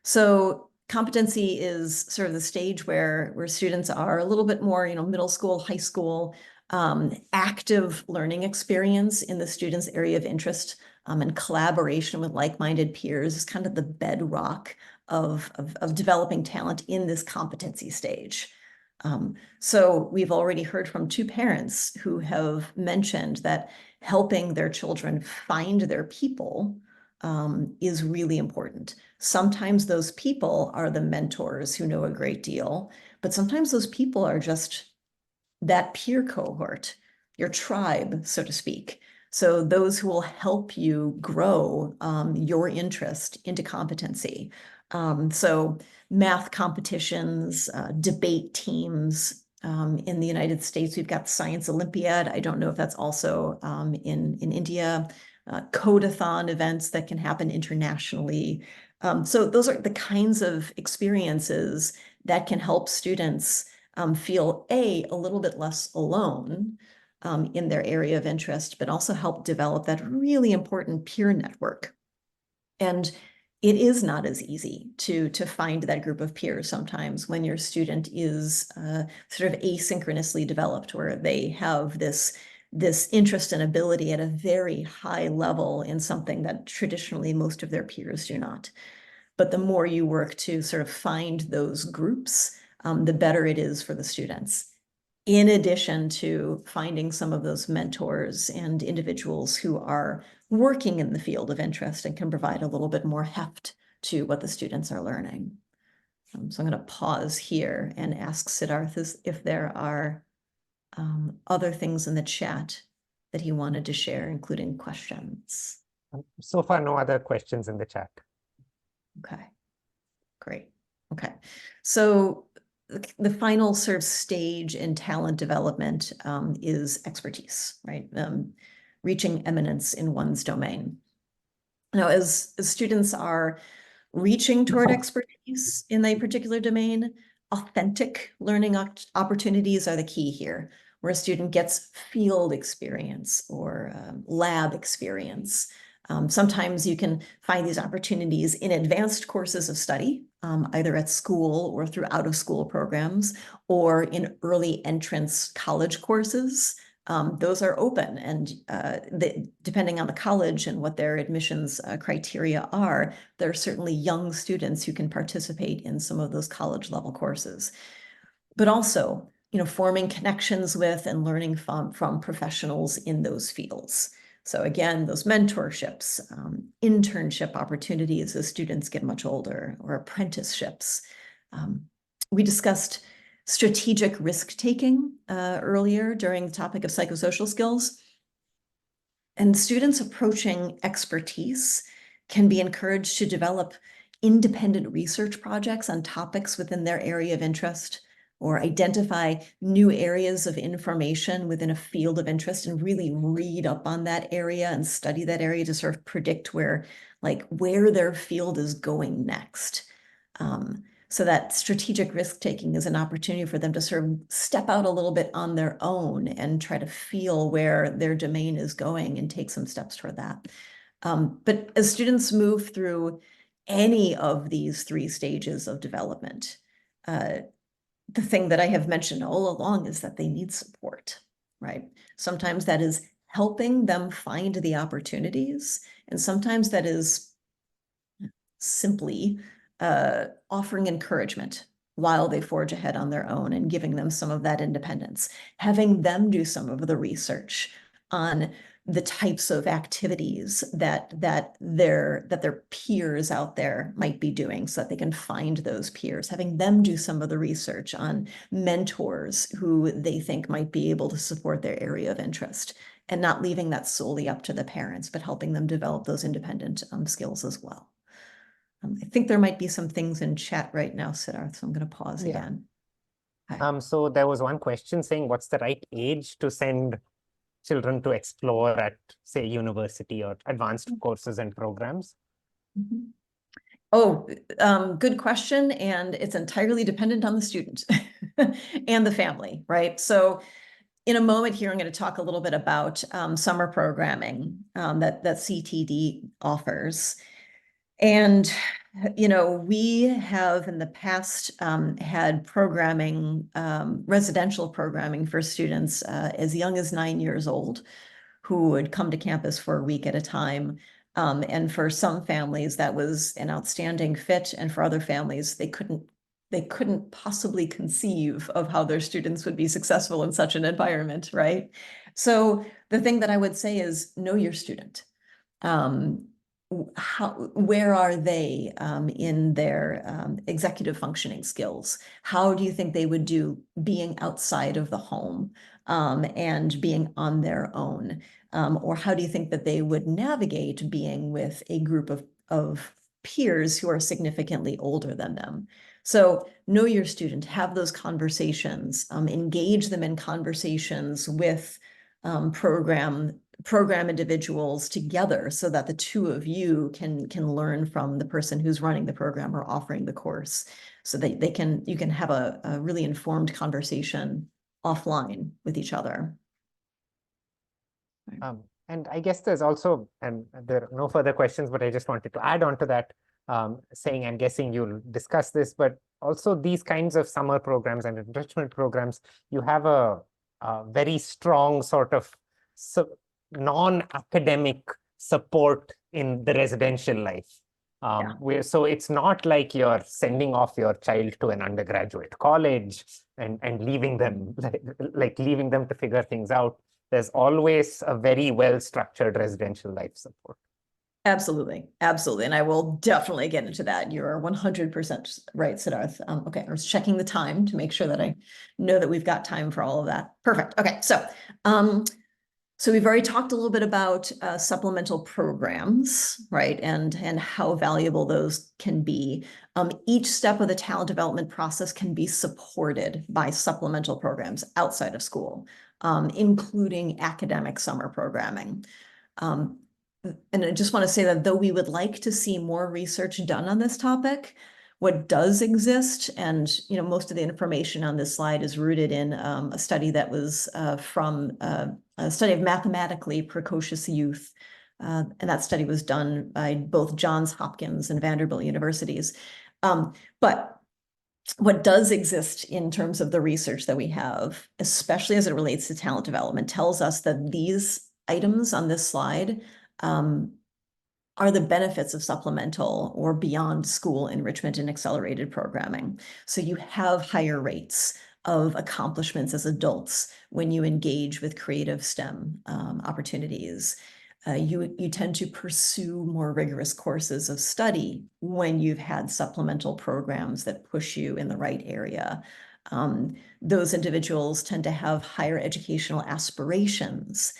So competency is sort of the stage where students are a little bit more, middle school, high school, active learning experience in the student's area of interest, and collaboration with like-minded peers is kind of the bedrock of developing talent in this competency stage. So we've already heard from 2 parents who have mentioned that helping their children find their people is really important. Sometimes those people are the mentors who know a great deal, but sometimes those people are just that peer cohort, your tribe, so to speak. So those who will help you grow your interest into competency. So math competitions, debate teams. In the United States, we've got Science Olympiad. I don't know if that's also in India. Codeathon events that can happen internationally. So those are the kinds of experiences that can help students feel a little bit less alone in their area of interest, but also help develop that really important peer network. And it is not as easy to find that group of peers sometimes when your student is sort of asynchronously developed, where they have this interest and ability at a very high level in something that traditionally most of their peers do not. But the more you work to sort of find those groups, the better it is for the students. In addition to finding some of those mentors and individuals who are working in the field of interest and can provide a little bit more heft to what the students are learning. So I'm going to pause here and ask Siddharth if there are other things in the chat that he wanted to share, including questions. So far, no other questions in the chat. Okay, great. Okay, so the final sort of stage in talent development is expertise, right? Reaching eminence in one's domain. Now, as students are reaching toward expertise in a particular domain, authentic learning opportunities are the key here, where a student gets field experience or lab experience. Sometimes you can find these opportunities in advanced courses of study, either at school or through out-of-school programs, or in early entrance college courses. Those are open, and depending on the college and what their admissions criteria are, there are certainly young students who can participate in some of those college level courses. But also, forming connections with and learning from professionals in those fields. So again, those mentorships, internship opportunities as students get much older, or apprenticeships. We discussed strategic risk-taking earlier during the topic of psychosocial skills. And students approaching expertise can be encouraged to develop independent research projects on topics within their area of interest, or identify new areas of information within a field of interest and really read up on that area and study that area to sort of predict where their field is going next. So that strategic risk-taking is an opportunity for them to sort of step out a little bit on their own and try to feel where their domain is going and take some steps toward that. But as students move through any of these 3 stages of development, the thing that I have mentioned all along is that they need support, right? Sometimes that is helping them find the opportunities, and sometimes that is simply offering encouragement while they forge ahead on their own and giving them some of that independence, having them do some of the research on the types of activities that their peers out there might be doing, so that they can find those peers, having them do some of the research on mentors who they think might be able to support their area of interest, and not leaving that solely up to the parents, but helping them develop those independent skills as well. I think there might be some things in chat right now, Siddharth, so I'm going to pause again. Okay. So there was one question saying, what's the right age to send children to explore at, say, university or advanced courses and programs? Oh, good question. And it's entirely dependent on the student and the family, right? So in a moment here, I'm going to talk a little bit about summer programming that CTD offers. And, we have in the past had programming, residential programming for students as young as 9 years old, who would come to campus for a week at a time. And for some families, that was an outstanding fit. And for other families, they couldn't possibly conceive of how their students would be successful in such an environment, right? So the thing that I would say is know your student. Where are they in their executive functioning skills? How do you think they would do being outside of the home and being on their own? Or how do you think that they would navigate being with a group of peers who are significantly older than them? So know your student, have those conversations, engage them in conversations with program individuals together, so that the two of you can learn from the person who's running the program or offering the course, so that you can have a really informed conversation offline with each other. And I guess there's also, and there are no further questions, but I just wanted to add on to that, saying, I'm guessing you'll discuss this, but also these kinds of summer programs and enrichment programs, you have a very strong sort of non-academic support in the residential life. So it's not like you're sending off your child to an undergraduate college and leaving them, leaving them to figure things out. There's always a very well-structured residential life support. Absolutely. Absolutely. And I will definitely get into that. You're 100% right, Siddharth. Okay, I was checking the time to make sure that I know that we've got time for all of that. Perfect. Okay, so we've already talked a little bit about supplemental programs, right? And how valuable those can be. Each step of the talent development process can be supported by supplemental programs outside of school, including academic summer programming. And I just want to say that though we would like to see more research done on this topic, what does exist, and most of the information on this slide is rooted in a study that was from a study of mathematically precocious youth. And that study was done by both Johns Hopkins and Vanderbilt universities. But what does exist in terms of the research that we have, especially as it relates to talent development, tells us that these items on this slide are the benefits of supplemental or beyond school enrichment and accelerated programming. So you have higher rates of accomplishments as adults when you engage with creative STEM opportunities. You tend to pursue more rigorous courses of study when you've had supplemental programs that push you in the right area. Those individuals tend to have higher educational aspirations.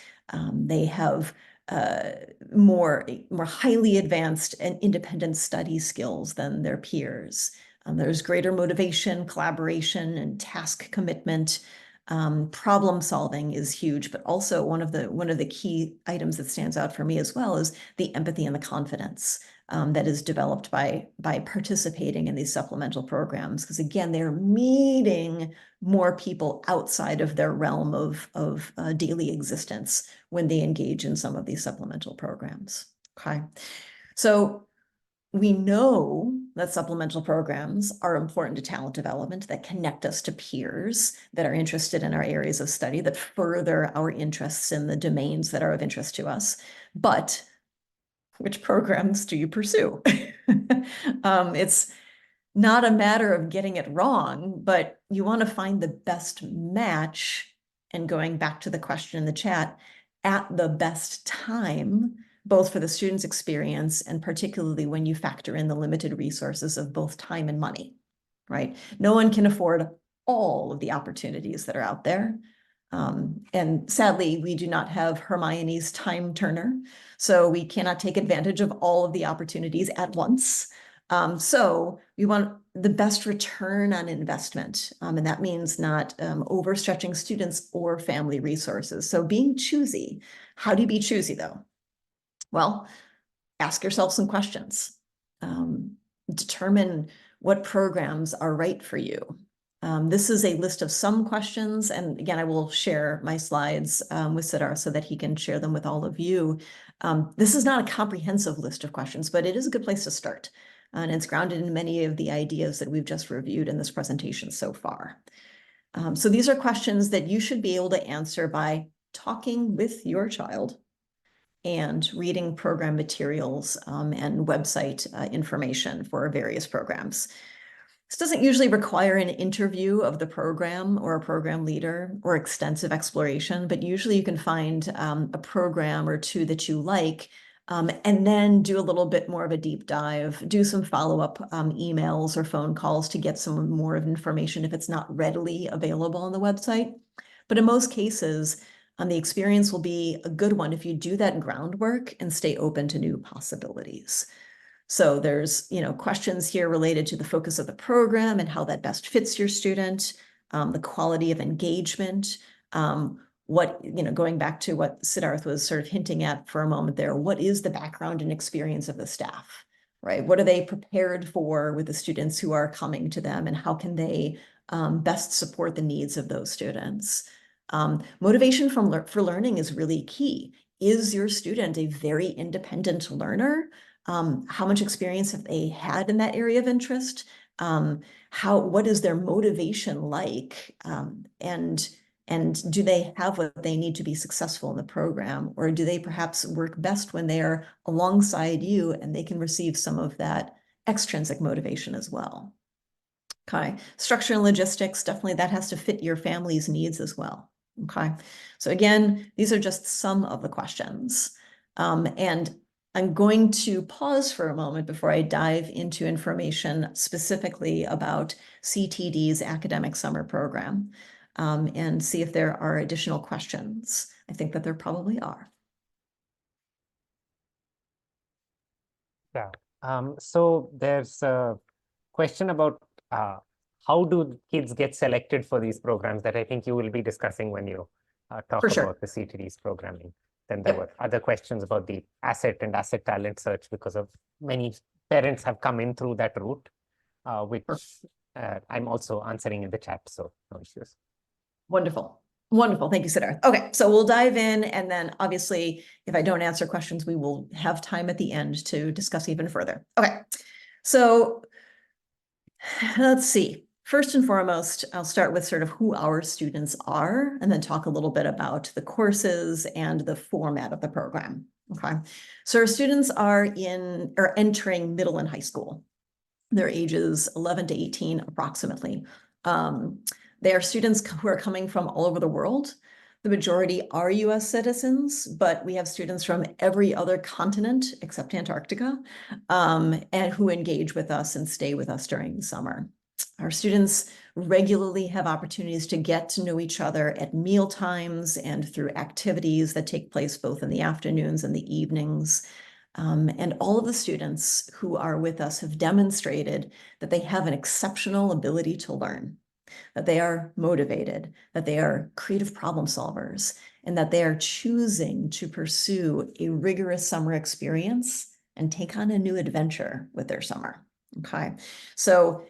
They have more highly advanced and independent study skills than their peers. There's greater motivation, collaboration, and task commitment. Problem solving is huge, but also one of the key items that stands out for me as well is the empathy and the confidence that is developed by participating in these supplemental programs. Because again, they're meeting more people outside of their realm of daily existence when they engage in some of these supplemental programs. Okay, so we know that supplemental programs are important to talent development, that connect us to peers that are interested in our areas of study, that further our interests in the domains that are of interest to us. But which programs do you pursue? It's not a matter of getting it wrong, but you want to find the best match, and going back to the question in the chat, at the best time, both for the student's experience and particularly when you factor in the limited resources of both time and money, right? No one can afford all of the opportunities that are out there. And sadly, we do not have Hermione's time turner, so we cannot take advantage of all of the opportunities at once. So we want the best return on investment, and that means not overstretching students or family resources. So being choosy. How do you be choosy though? Well, ask yourself some questions. Determine what programs are right for you. This is a list of some questions, and again, I will share my slides with Siddharth so that he can share them with all of you. This is not a comprehensive list of questions, but it is a good place to start. And it's grounded in many of the ideas that we've just reviewed in this presentation so far. So these are questions that you should be able to answer by talking with your child and reading program materials and website information for various programs. This doesn't usually require an interview of the program or a program leader or extensive exploration, but usually you can find a program or two that you like, and then do a little bit more of a deep dive, do some follow-up emails or phone calls to get some more of information if it's not readily available on the website. But in most cases, the experience will be a good one if you do that groundwork and stay open to new possibilities. So there's, questions here related to the focus of the program and how that best fits your student, the quality of engagement, going back to what Siddharth was sort of hinting at for a moment there, what is the background and experience of the staff, right? What are they prepared for with the students who are coming to them, and how can they best support the needs of those students? Motivation for learning is really key. Is your student a very independent learner? How much experience have they had in that area of interest? What is their motivation like? And do they have what they need to be successful in the program? Or do they perhaps work best when they are alongside you and they can receive some of that extrinsic motivation as well? Okay, structure and logistics, definitely that has to fit your family's needs as well. Okay, so again, these are just some of the questions. And I'm going to pause for a moment before I dive into information specifically about CTD's academic summer program, and see if there are additional questions. I think that there probably are. Yeah. So there's a question about how do kids get selected for these programs that I think you will be discussing when you talk For sure. about the CTD's programming. Then there were other questions about the asset and asset talent search, because of many parents have come in through that route, which I'm also answering in the chat, so no issues. Wonderful. Wonderful. Thank you, Siddharth. Okay, so we'll dive in, and then obviously, if I don't answer questions, we will have time at the end to discuss even further. Okay, so let's see. First and foremost, I'll start with sort of who our students are, and then talk a little bit about the courses and the format of the program. Okay, so our students are entering middle and high school. They're ages 11 to 18 approximately. They are students who are coming from all over the world. The majority are US citizens, but we have students from every other continent except Antarctica, and who engage with us and stay with us during the summer. Our students regularly have opportunities to get to know each other at meal times and through activities that take place both in the afternoons and the evenings. And all of the students who are with us have demonstrated that they have an exceptional ability to learn, that they are motivated, that they are creative problem solvers, and that they are choosing to pursue a rigorous summer experience and take on a new adventure with their summer. Okay, so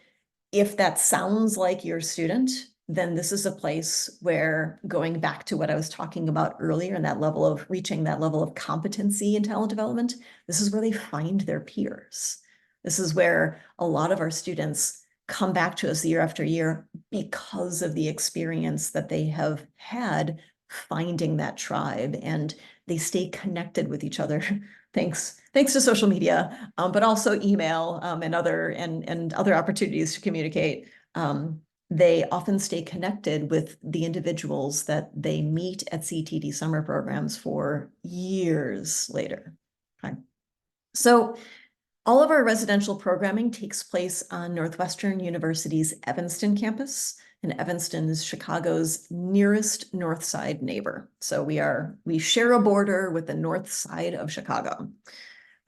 if that sounds like your student, then this is a place where, going back to what I was talking about earlier, and that level of reaching that level of competency in talent development, this is where they find their peers. This is where a lot of our students come back to us year after year because of the experience that they have had finding that tribe, and they stay connected with each other thanks to social media, but also email and other opportunities to communicate. They often stay connected with the individuals that they meet at CTD summer programs for years later. Okay. So all of our residential programming takes place on Northwestern University's Evanston campus, and Evanston is Chicago's nearest north side neighbor. So we share a border with the north side of Chicago.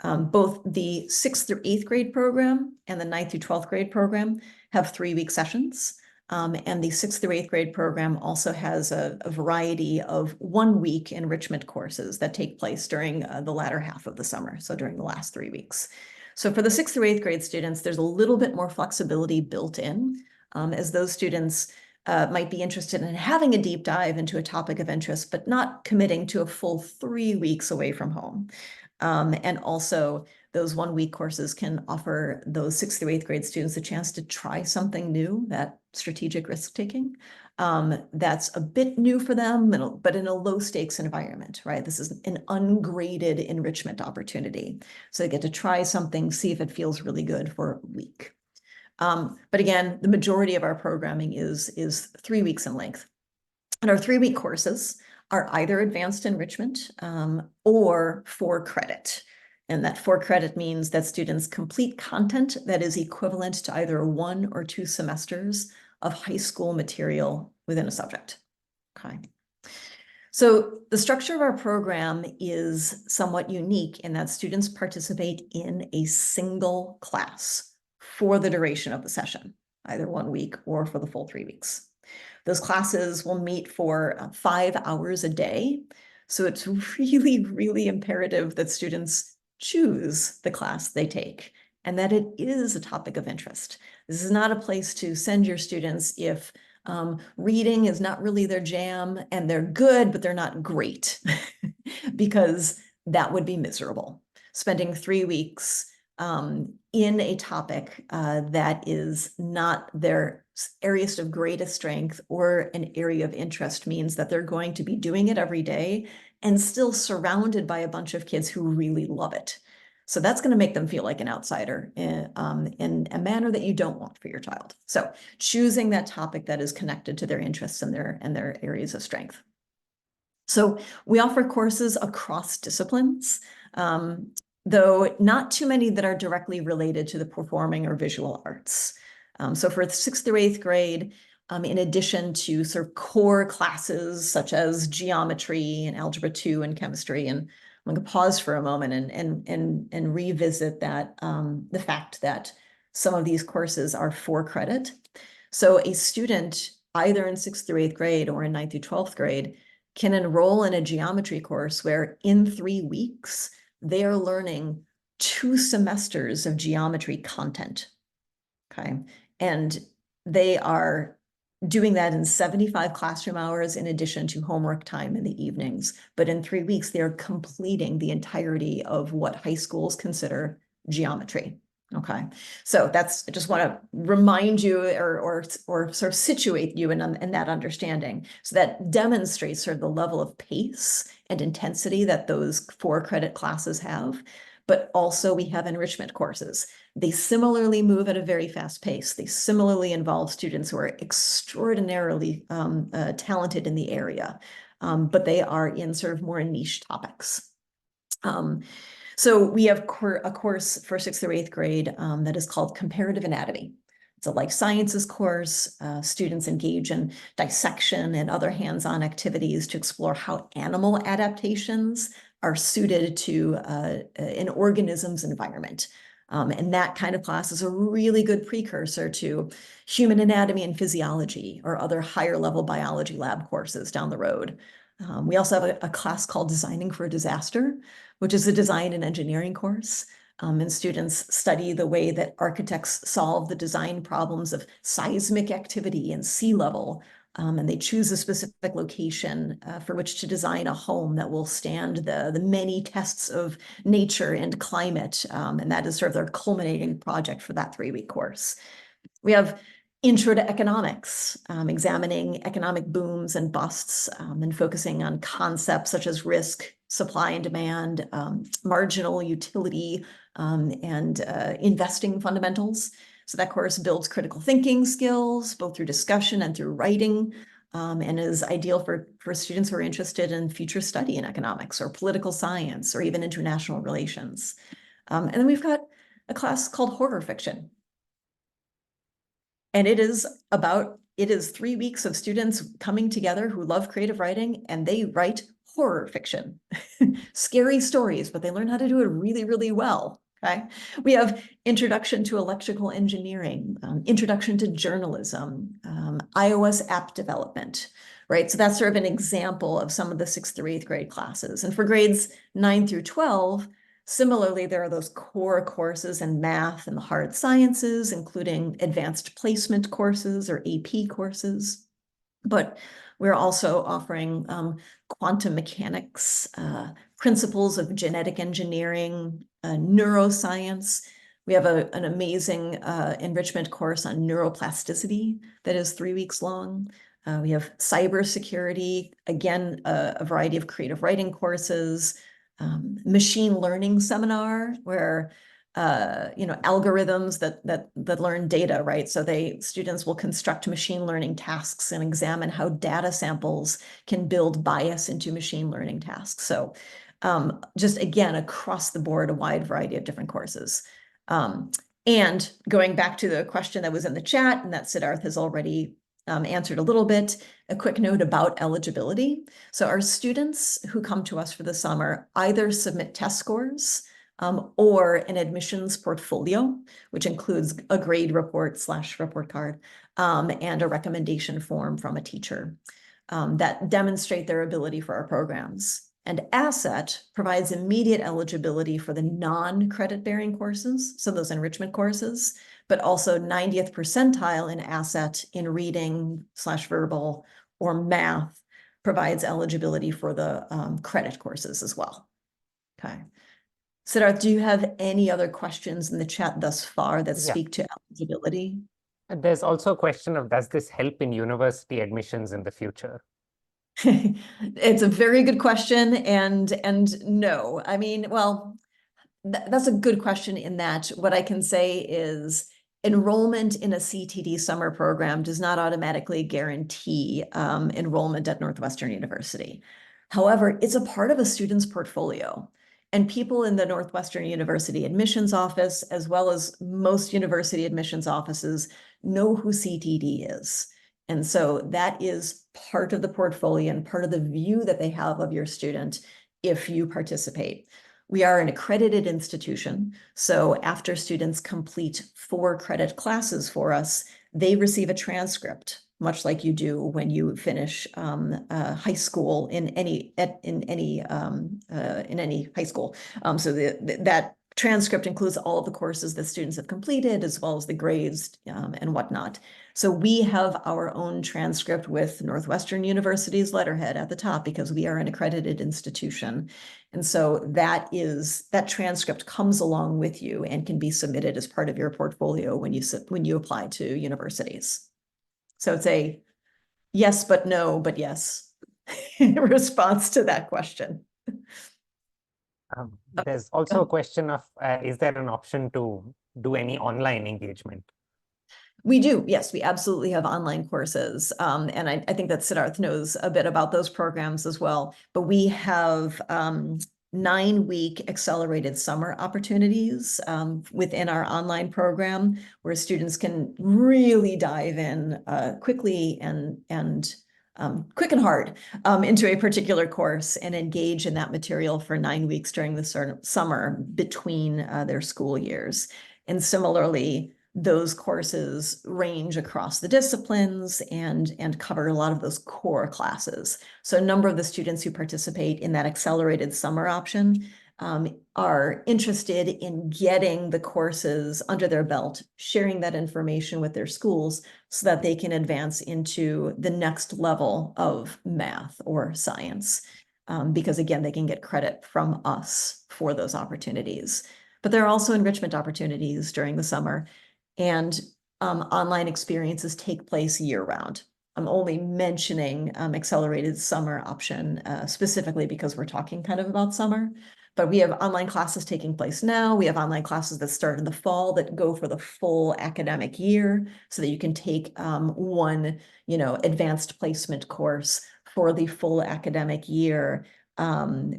Both the 6th through 8th grade program and the 9th through 12th grade program have 3-week sessions. And the 6th through 8th grade program also has a variety of 1-week enrichment courses that take place during the latter half of the summer, so during the last 3 weeks. So for the 6th through 8th grade students, there's a little bit more flexibility built in, as those students might be interested in having a deep dive into a topic of interest, but not committing to a full 3 weeks away from home. And also, those 1-week courses can offer those 6th through 8th grade students a chance to try something new, that strategic risk-taking. That's a bit new for them, but in a low-stakes environment, right? This is an ungraded enrichment opportunity. So they get to try something, see if it feels really good for a week. But again, the majority of our programming is 3 weeks in length. And our 3-week courses are either advanced enrichment or for credit. And that for credit means that students complete content that is equivalent to either 1 or 2 semesters of high school material within a subject. Okay. So the structure of our program is somewhat unique in that students participate in a single class for the duration of the session, either 1 week or for the full 3 weeks. Those classes will meet for 5 hours a day. So it's really, really imperative that students choose the class they take and that it is a topic of interest. This is not a place to send your students if reading is not really their jam and they're good, but they're not great, because that would be miserable. Spending 3 weeks in a topic that is not their areas of greatest strength or an area of interest means that they're going to be doing it every day and still surrounded by a bunch of kids who really love it. So that's going to make them feel like an outsider in a manner that you don't want for your child. So choosing that topic that is connected to their interests and their areas of strength. So we offer courses across disciplines. though not too many that are directly related to the performing or visual arts. So for 6th through 8th grade, in addition to sort of core classes such as geometry and algebra 2 and chemistry, and I'm going to pause for a moment and revisit that the fact that some of these courses are for credit. So a student either in 6th through 8th grade or in 9th through 12th grade can enroll in a geometry course where in 3 weeks they are learning 2 semesters of geometry content. Okay, and they are doing that in 75 classroom hours in addition to homework time in the evenings. But in 3 weeks, they're completing the entirety of what high schools consider geometry. Okay, so that's, I just want to remind you or sort of situate you in that understanding. So that demonstrates sort of the level of pace and intensity that those 4 credit classes have. But also we have enrichment courses. They similarly move at a very fast pace. They similarly involve students who are extraordinarily talented in the area, but they are in sort of more niche topics. So we have a course for 6th through 8th grade that is called Comparative Anatomy. It's a life sciences course. Students engage in dissection and other hands-on activities to explore how animal adaptations are suited to an organism's environment. And that kind of class is a really good precursor to human anatomy and physiology or other higher level biology lab courses down the road. We also have a class called Designing for a Disaster, which is a design and engineering course. And students study the way that architects solve the design problems of seismic activity and sea level. And they choose a specific location for which to design a home that will stand the many tests of nature and climate. And that is sort of their culminating project for that 3-week course. We have Intro to Economics, examining economic booms and busts and focusing on concepts such as risk, supply and demand, marginal utility, and investing fundamentals. So that course builds critical thinking skills, both through discussion and through writing, and is ideal for students who are interested in future study in economics or political science or even international relations. And then we've got a class called Horror Fiction. And it is 3 weeks of students coming together who love creative writing, and they write horror fiction. Scary stories, but they learn how to do it really, really well. Okay, we have Introduction to Electrical Engineering, Introduction to Journalism, iOS app development, right? So that's sort of an example of some of the 6th through 8th grade classes. And for grades 9 through 12, similarly, there are those core courses in math and the hard sciences, including advanced placement courses or AP courses. But we're also offering quantum mechanics, principles of genetic engineering, neuroscience. We have an amazing enrichment course on neuroplasticity that is 3 weeks long. We have cybersecurity, again, a variety of creative writing courses, machine learning seminar where algorithms that learn data, right? So students will construct machine learning tasks and examine how data samples can build bias into machine learning tasks. So just again, across the board, a wide variety of different courses. And going back to the question that was in the chat and that Siddharth has already answered a little bit, a quick note about eligibility. So our students who come to us for the summer either submit test scores or an admissions portfolio, which includes a grade report / report card and a recommendation form from a teacher that demonstrate their ability for our programs. And Asset provides immediate eligibility for the non-credit bearing courses, so those enrichment courses, but also 90th percentile in Asset in reading / verbal or math provides eligibility for the credit courses as well. Okay. Siddharth, do you have any other questions in the chat thus far that speak to eligibility? There's also a question of, does this help in university admissions in the future? It's a very good question, and no. I mean, well, that's a good question in that what I can say is enrollment in a CTD summer program does not automatically guarantee enrollment at Northwestern University. However, it's a part of a student's portfolio. And people in the Northwestern University admissions office, as well as most university admissions offices, know who CTD is. And so that is part of the portfolio and part of the view that they have of your student if you participate. We are an accredited institution, so after students complete 4 credit classes for us, they receive a transcript, much like you do when you finish high school in any high school. So that transcript includes all of the courses that students have completed, as well as the grades and whatnot. So we have our own transcript with Northwestern University's letterhead at the top because we are an accredited institution. And so that transcript comes along with you and can be submitted as part of your portfolio when you apply to universities. So it's a yes, but no, but yes response to that question. There's also a question of, is there an option to do any online engagement? We do, yes, we absolutely have online courses. And I think that Siddharth knows a bit about those programs as well. But we have 9-week accelerated summer opportunities within our online program where students can really dive in quickly and quick and hard into a particular course and engage in that material for 9 weeks during the summer between their school years. And similarly, those courses range across the disciplines and cover a lot of those core classes. So a number of the students who participate in that accelerated summer option are interested in getting the courses under their belt, sharing that information with their schools so that they can advance into the next level of math or science. Because again, they can get credit from us for those opportunities. But there are also enrichment opportunities during the summer. And online experiences take place year-round. I'm only mentioning accelerated summer option specifically because we're talking kind of about summer. But we have online classes taking place now. We have online classes that start in the fall that go for the full academic year so that you can take one, advanced placement course for the full academic year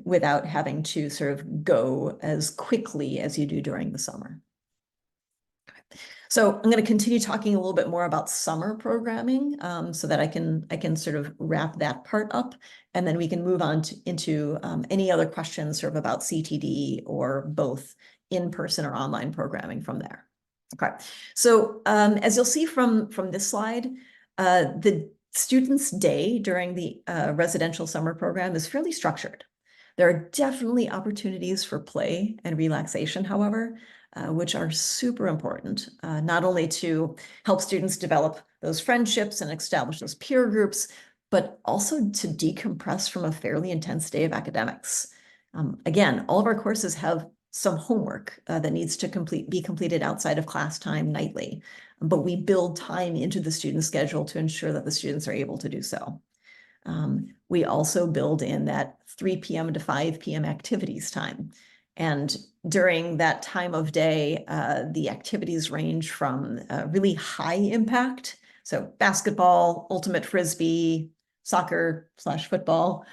without having to sort of go as quickly as you do during the summer. So I'm going to continue talking a little bit more about summer programming so that I can sort of wrap that part up, and then we can move on into any other questions sort of about CTD or both in-person or online programming from there. Okay, so as you'll see from this slide, the student's day during the residential summer program is fairly structured. There are definitely opportunities for play and relaxation, however, which are super important, not only to help students develop those friendships and establish those peer groups, but also to decompress from a fairly intense day of academics. Again, all of our courses have some homework that needs to be completed outside of class time nightly, but we build time into the student schedule to ensure that the students are able to do so. We also build in that 3 p.m. to 5 p.m. activities time. And during that time of day, the activities range from really high impact, so basketball, ultimate frisbee, soccer/football,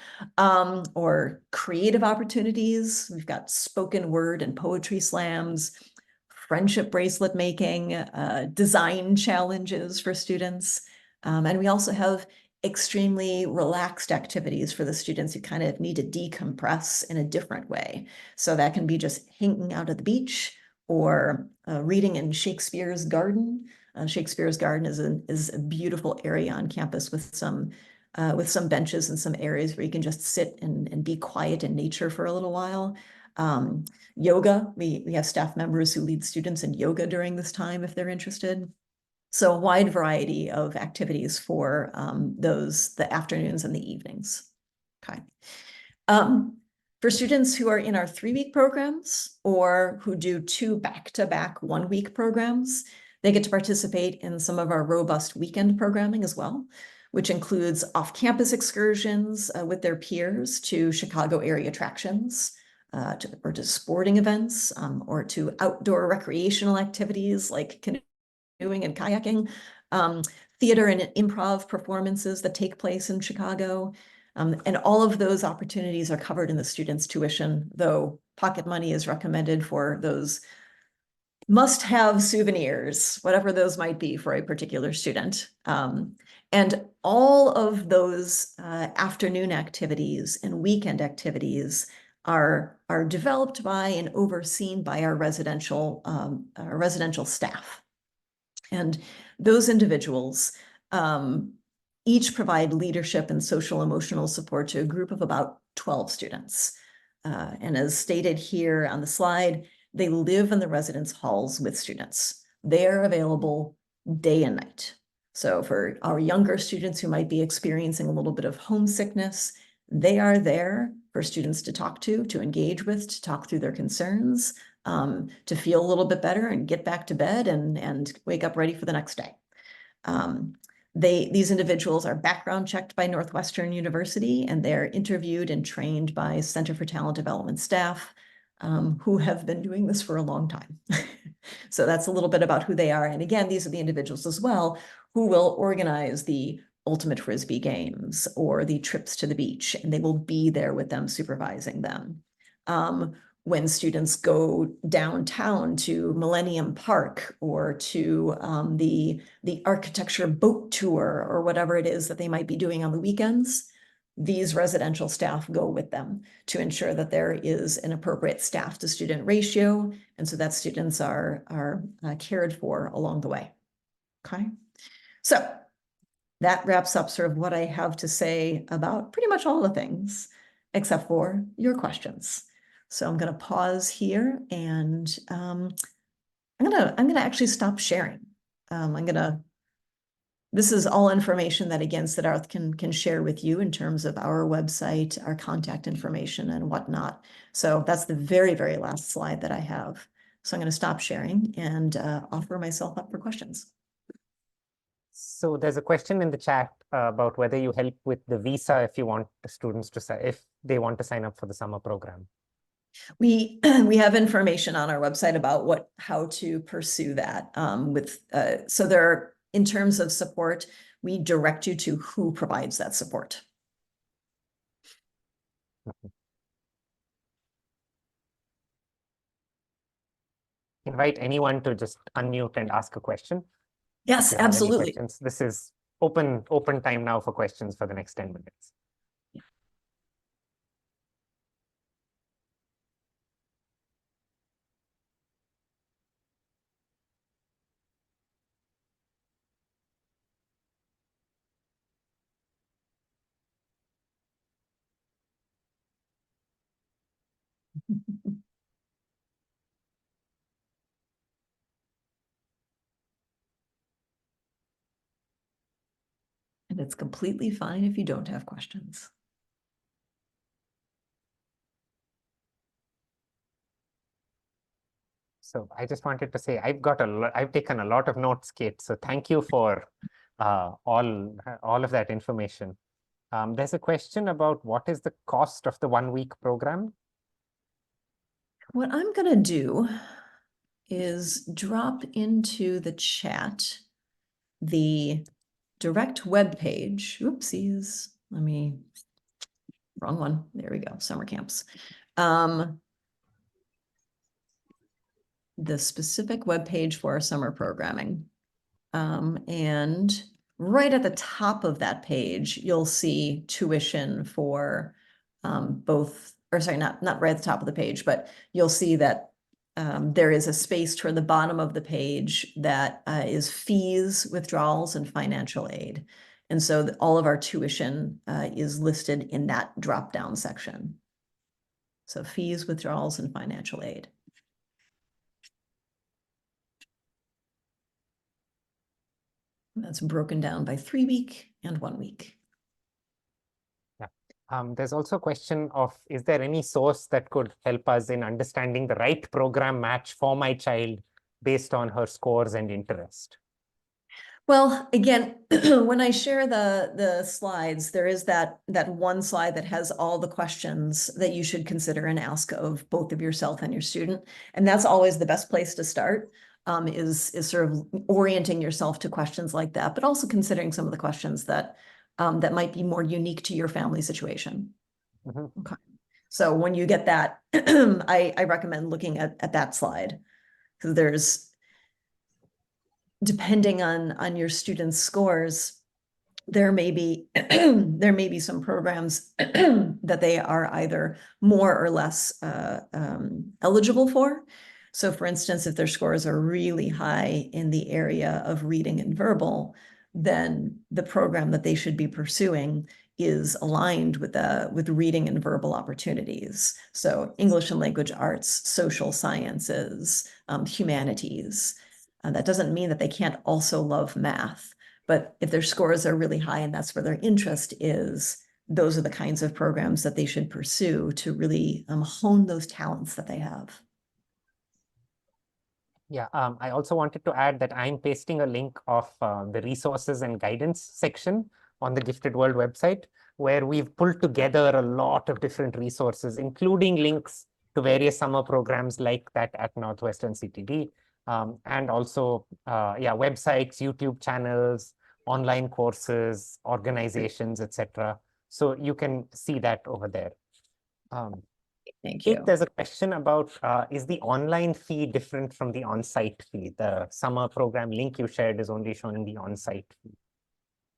or creative opportunities. We've got spoken word and poetry slams, friendship bracelet making, design challenges for students. And we also have extremely relaxed activities for the students who kind of need to decompress in a different way. So that can be just hanging out at the beach or reading in Shakespeare's garden. Shakespeare's garden is a beautiful area on campus with some benches and some areas where you can just sit and be quiet in nature for a little while. Yoga, we have staff members who lead students in yoga during this time if they're interested. So a wide variety of activities for the afternoons and the evenings. Okay. For students who are in our 3-week programs or who do 2 back-to-back 1-week programs, they get to participate in some of our robust weekend programming as well, which includes off-campus excursions with their peers to Chicago area attractions, or to sporting events, or to outdoor recreational activities like canoeing and kayaking, theater and improv performances that take place in Chicago, And all of those opportunities are covered in the student's tuition, though pocket money is recommended for those must-have souvenirs, whatever those might be for a particular student. And all of those afternoon activities and weekend activities are developed by and overseen by our residential staff. And those individuals each provide leadership and social emotional support to a group of about 12 students. And as stated here on the slide, they live in the residence halls with students. They are available day and night. So for our younger students who might be experiencing a little bit of homesickness, they are there for students to talk to engage with, to talk through their concerns, to feel a little bit better and get back to bed and wake up ready for the next day. These individuals are background checked by Northwestern University, and they're interviewed and trained by Center for Talent Development staff who have been doing this for a long time. So that's a little bit about who they are. And again, these are the individuals as well who will organize the ultimate Frisbee games or the trips to the beach, and they will be there with them, supervising them. When students go downtown to Millennium Park or to the architecture boat tour or whatever it is that they might be doing on the weekends, these residential staff go with them to ensure that there is an appropriate staff to student ratio, and so that students are cared for along the way. Okay, so that wraps up sort of what I have to say about pretty much all the things, except for your questions. So I'm going to pause here, and I'm gonna actually stop sharing. This is all information that, again, Siddharth can share with you in terms of our website, our contact information, and whatnot. So that's the very, very last slide that I have. So I'm going to stop sharing and offer myself up for questions. So there's a question in the chat about whether you help with the visa if you want the students to if they want to sign up for the summer program. We have information on our website about how to pursue that. So there are, in terms of support, we direct you to who provides that support. Invite anyone to just unmute and ask a question. Yes, absolutely. This is open time now for questions for the next 10 minutes. And it's completely fine if you don't have questions. So I just wanted to say I've taken a lot of notes, Kate. So thank you for all of that information. There's a question about what is the cost of the 1-week program? What I'm going to do is drop into the chat the direct web page. Oopsies. Wrong one. There we go. Summer camps. The specific web page for our summer programming. And right at the top of that page, you'll see tuition for both, or sorry, not right at the top of the page, but you'll see that there is a space toward the bottom of the page that is fees, withdrawals, and financial aid. And so all of our tuition is listed in that drop-down section. So fees, withdrawals, and financial aid. That's broken down by 3-week and 1 week. Yeah. There's also a question of, is there any source that could help us in understanding the right program match for my child based on her scores and interest? Well, again, when I share the slides, there is that one slide that has all the questions that you should consider and ask of both of yourself and your student. And that's always the best place to start. Is sort of orienting yourself to questions like that, but also considering some of the questions that that might be more unique to your family situation. Mm-hmm. Okay. So when you get that, I recommend looking at that slide, because there's, depending on your students' scores, there may be some programs that they are either more or less eligible for. So for instance, if their scores are really high in the area of reading and verbal, then the program that they should be pursuing is aligned with reading and verbal opportunities. So English and language arts, social sciences, humanities. That doesn't mean that they can't also love math. But if their scores are really high and that's where their interest is, those are the kinds of programs that they should pursue to really hone those talents that they have. Yeah, I also wanted to add that I'm pasting a link of the resources and guidance section on the Gifted World website, where we've pulled together a lot of different resources, including links to various summer programs like that at Northwestern CTD, and also, websites, YouTube channels, online courses, organizations, etc. So you can see that over there. Thank Kate, you. there's a question about, is the online fee different from the on-site fee? The summer program link you shared is only showing the on-site fee.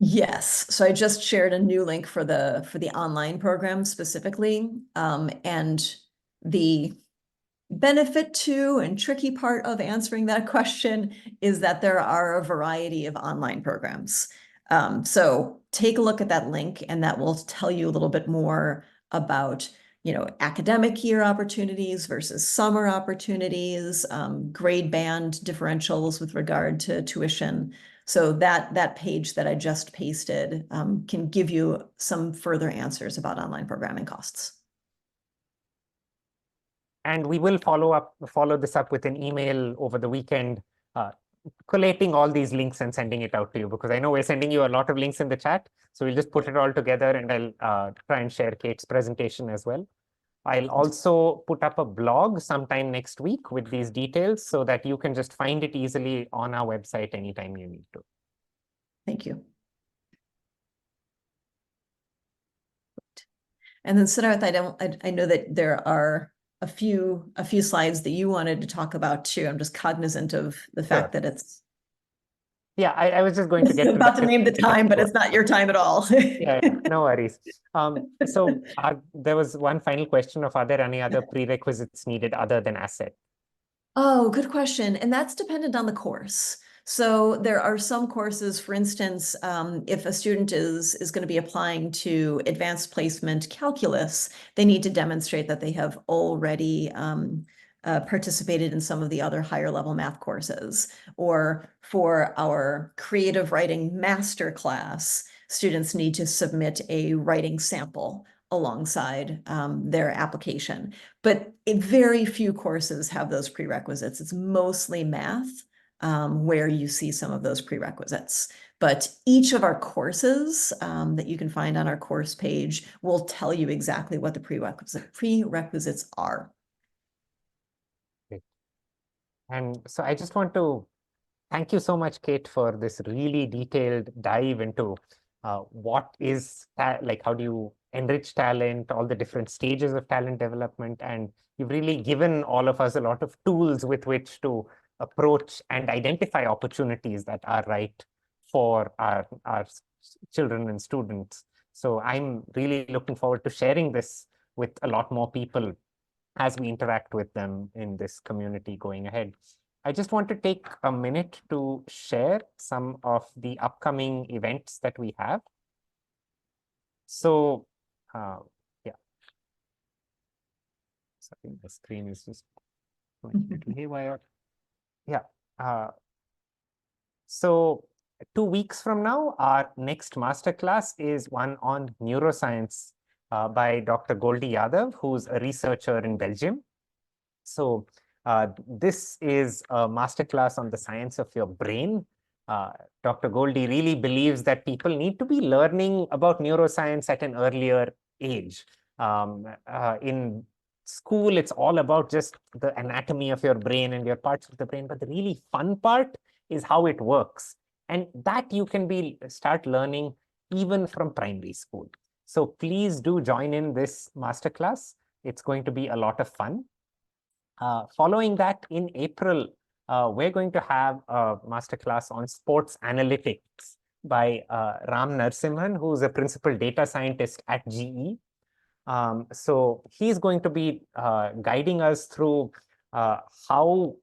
Yes, so I just shared a new link for the online program specifically, and the benefit to and tricky part of answering that question is that there are a variety of online programs. So take a look at that link, and that will tell you a little bit more about, academic year opportunities versus summer opportunities, grade band differentials with regard to tuition. So that page that I just pasted can give you some further answers about online programming costs. And we will follow this up with an email over the weekend, collating all these links and sending it out to you, because I know we're sending you a lot of links in the chat. So we'll just put it all together, and I'll try and share Kate's presentation as well. I'll also put up a blog sometime next week with these details so that you can just find it easily on our website anytime you need to. Thank you. And then Siddharth, I know that there are a few slides that you wanted to talk about too. I'm just cognizant of the fact that it's. Yeah, I was just going to get about to name the time, but it's not your time at all. Yeah, no worries. So there was one final question of, are there any other prerequisites needed other than asset? Oh, good question. And that's dependent on the course. So there are some courses, for instance, if a student is going to be applying to advanced placement calculus, they need to demonstrate that they have already participated in some of the other higher level math courses. Or for our creative writing masterclass, students need to submit a writing sample alongside their application. But very few courses have those prerequisites. It's mostly math where you see some of those prerequisites. But each of our courses that you can find on our course page will tell you exactly what the prerequisites are. Great. And so I just want to thank you so much, Kate, for this really detailed dive into what is like, how do you enrich talent, all the different stages of talent development. And you've really given all of us a lot of tools with which to approach and identify opportunities that are right for our children and students. So I'm really looking forward to sharing this with a lot more people as we interact with them in this community going ahead. I just want to take a minute to share some of the upcoming events that we have. So, yeah. Sorry, the screen is just going a little haywire. Yeah. So 2 weeks from now, our next masterclass is one on neuroscience by Dr. Goldie Yadav, who's a researcher in Belgium. So this is a masterclass on the science of your brain. Dr. Goldie really believes that people need to be learning about neuroscience at an earlier age. In school, it's all about just the anatomy of your brain and your parts of the brain, but the really fun part is how it works. And that you can start learning even from primary school. So please do join in this masterclass. It's going to be a lot of fun. Following that, in April, we're going to have a masterclass on sports analytics by Ram Narasimhan, who's a principal data scientist at GE. So he's going to be guiding us through how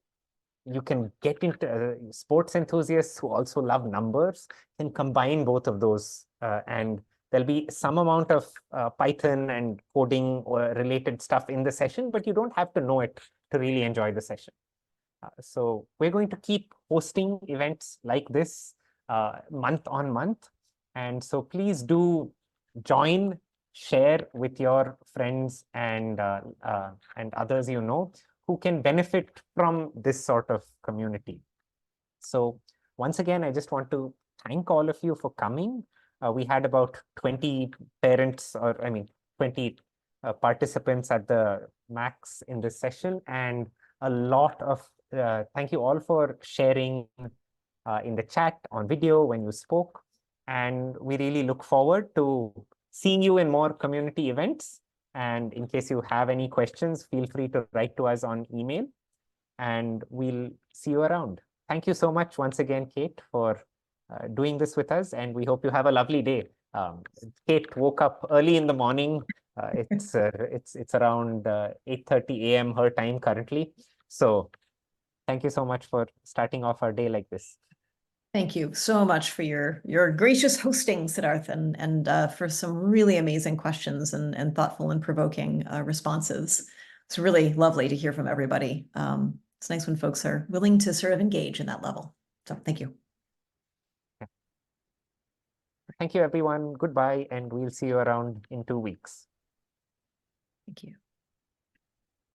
you can get into sports enthusiasts who also love numbers, can combine both of those. And there'll be some amount of Python and coding or related stuff in the session, but you don't have to know it to really enjoy the session. So we're going to keep hosting events like this month on month. And so please do join, share with your friends and others you know who can benefit from this sort of community. So once again, I just want to thank all of you for coming. We had about 20 parents, or I mean, 20 participants at the max in this session, and a lot of thank you all for sharing in the chat, on video when you spoke. And we really look forward to seeing you in more community events. And in case you have any questions, feel free to write to us on email, and we'll see you around. Thank you so much once again, Kate, for doing this with us, and we hope you have a lovely day. Kate woke up early in the morning. It's around 8:30 a.m. her time currently. So thank you so much for starting off our day like this. Thank you so much for your gracious hosting, Siddharth, and for some really amazing questions and thoughtful and provoking responses. It's really lovely to hear from everybody. It's nice when folks are willing to sort of engage in that level. So thank you. Thank you, everyone. Goodbye, and we'll see you around in 2 weeks. Thank you.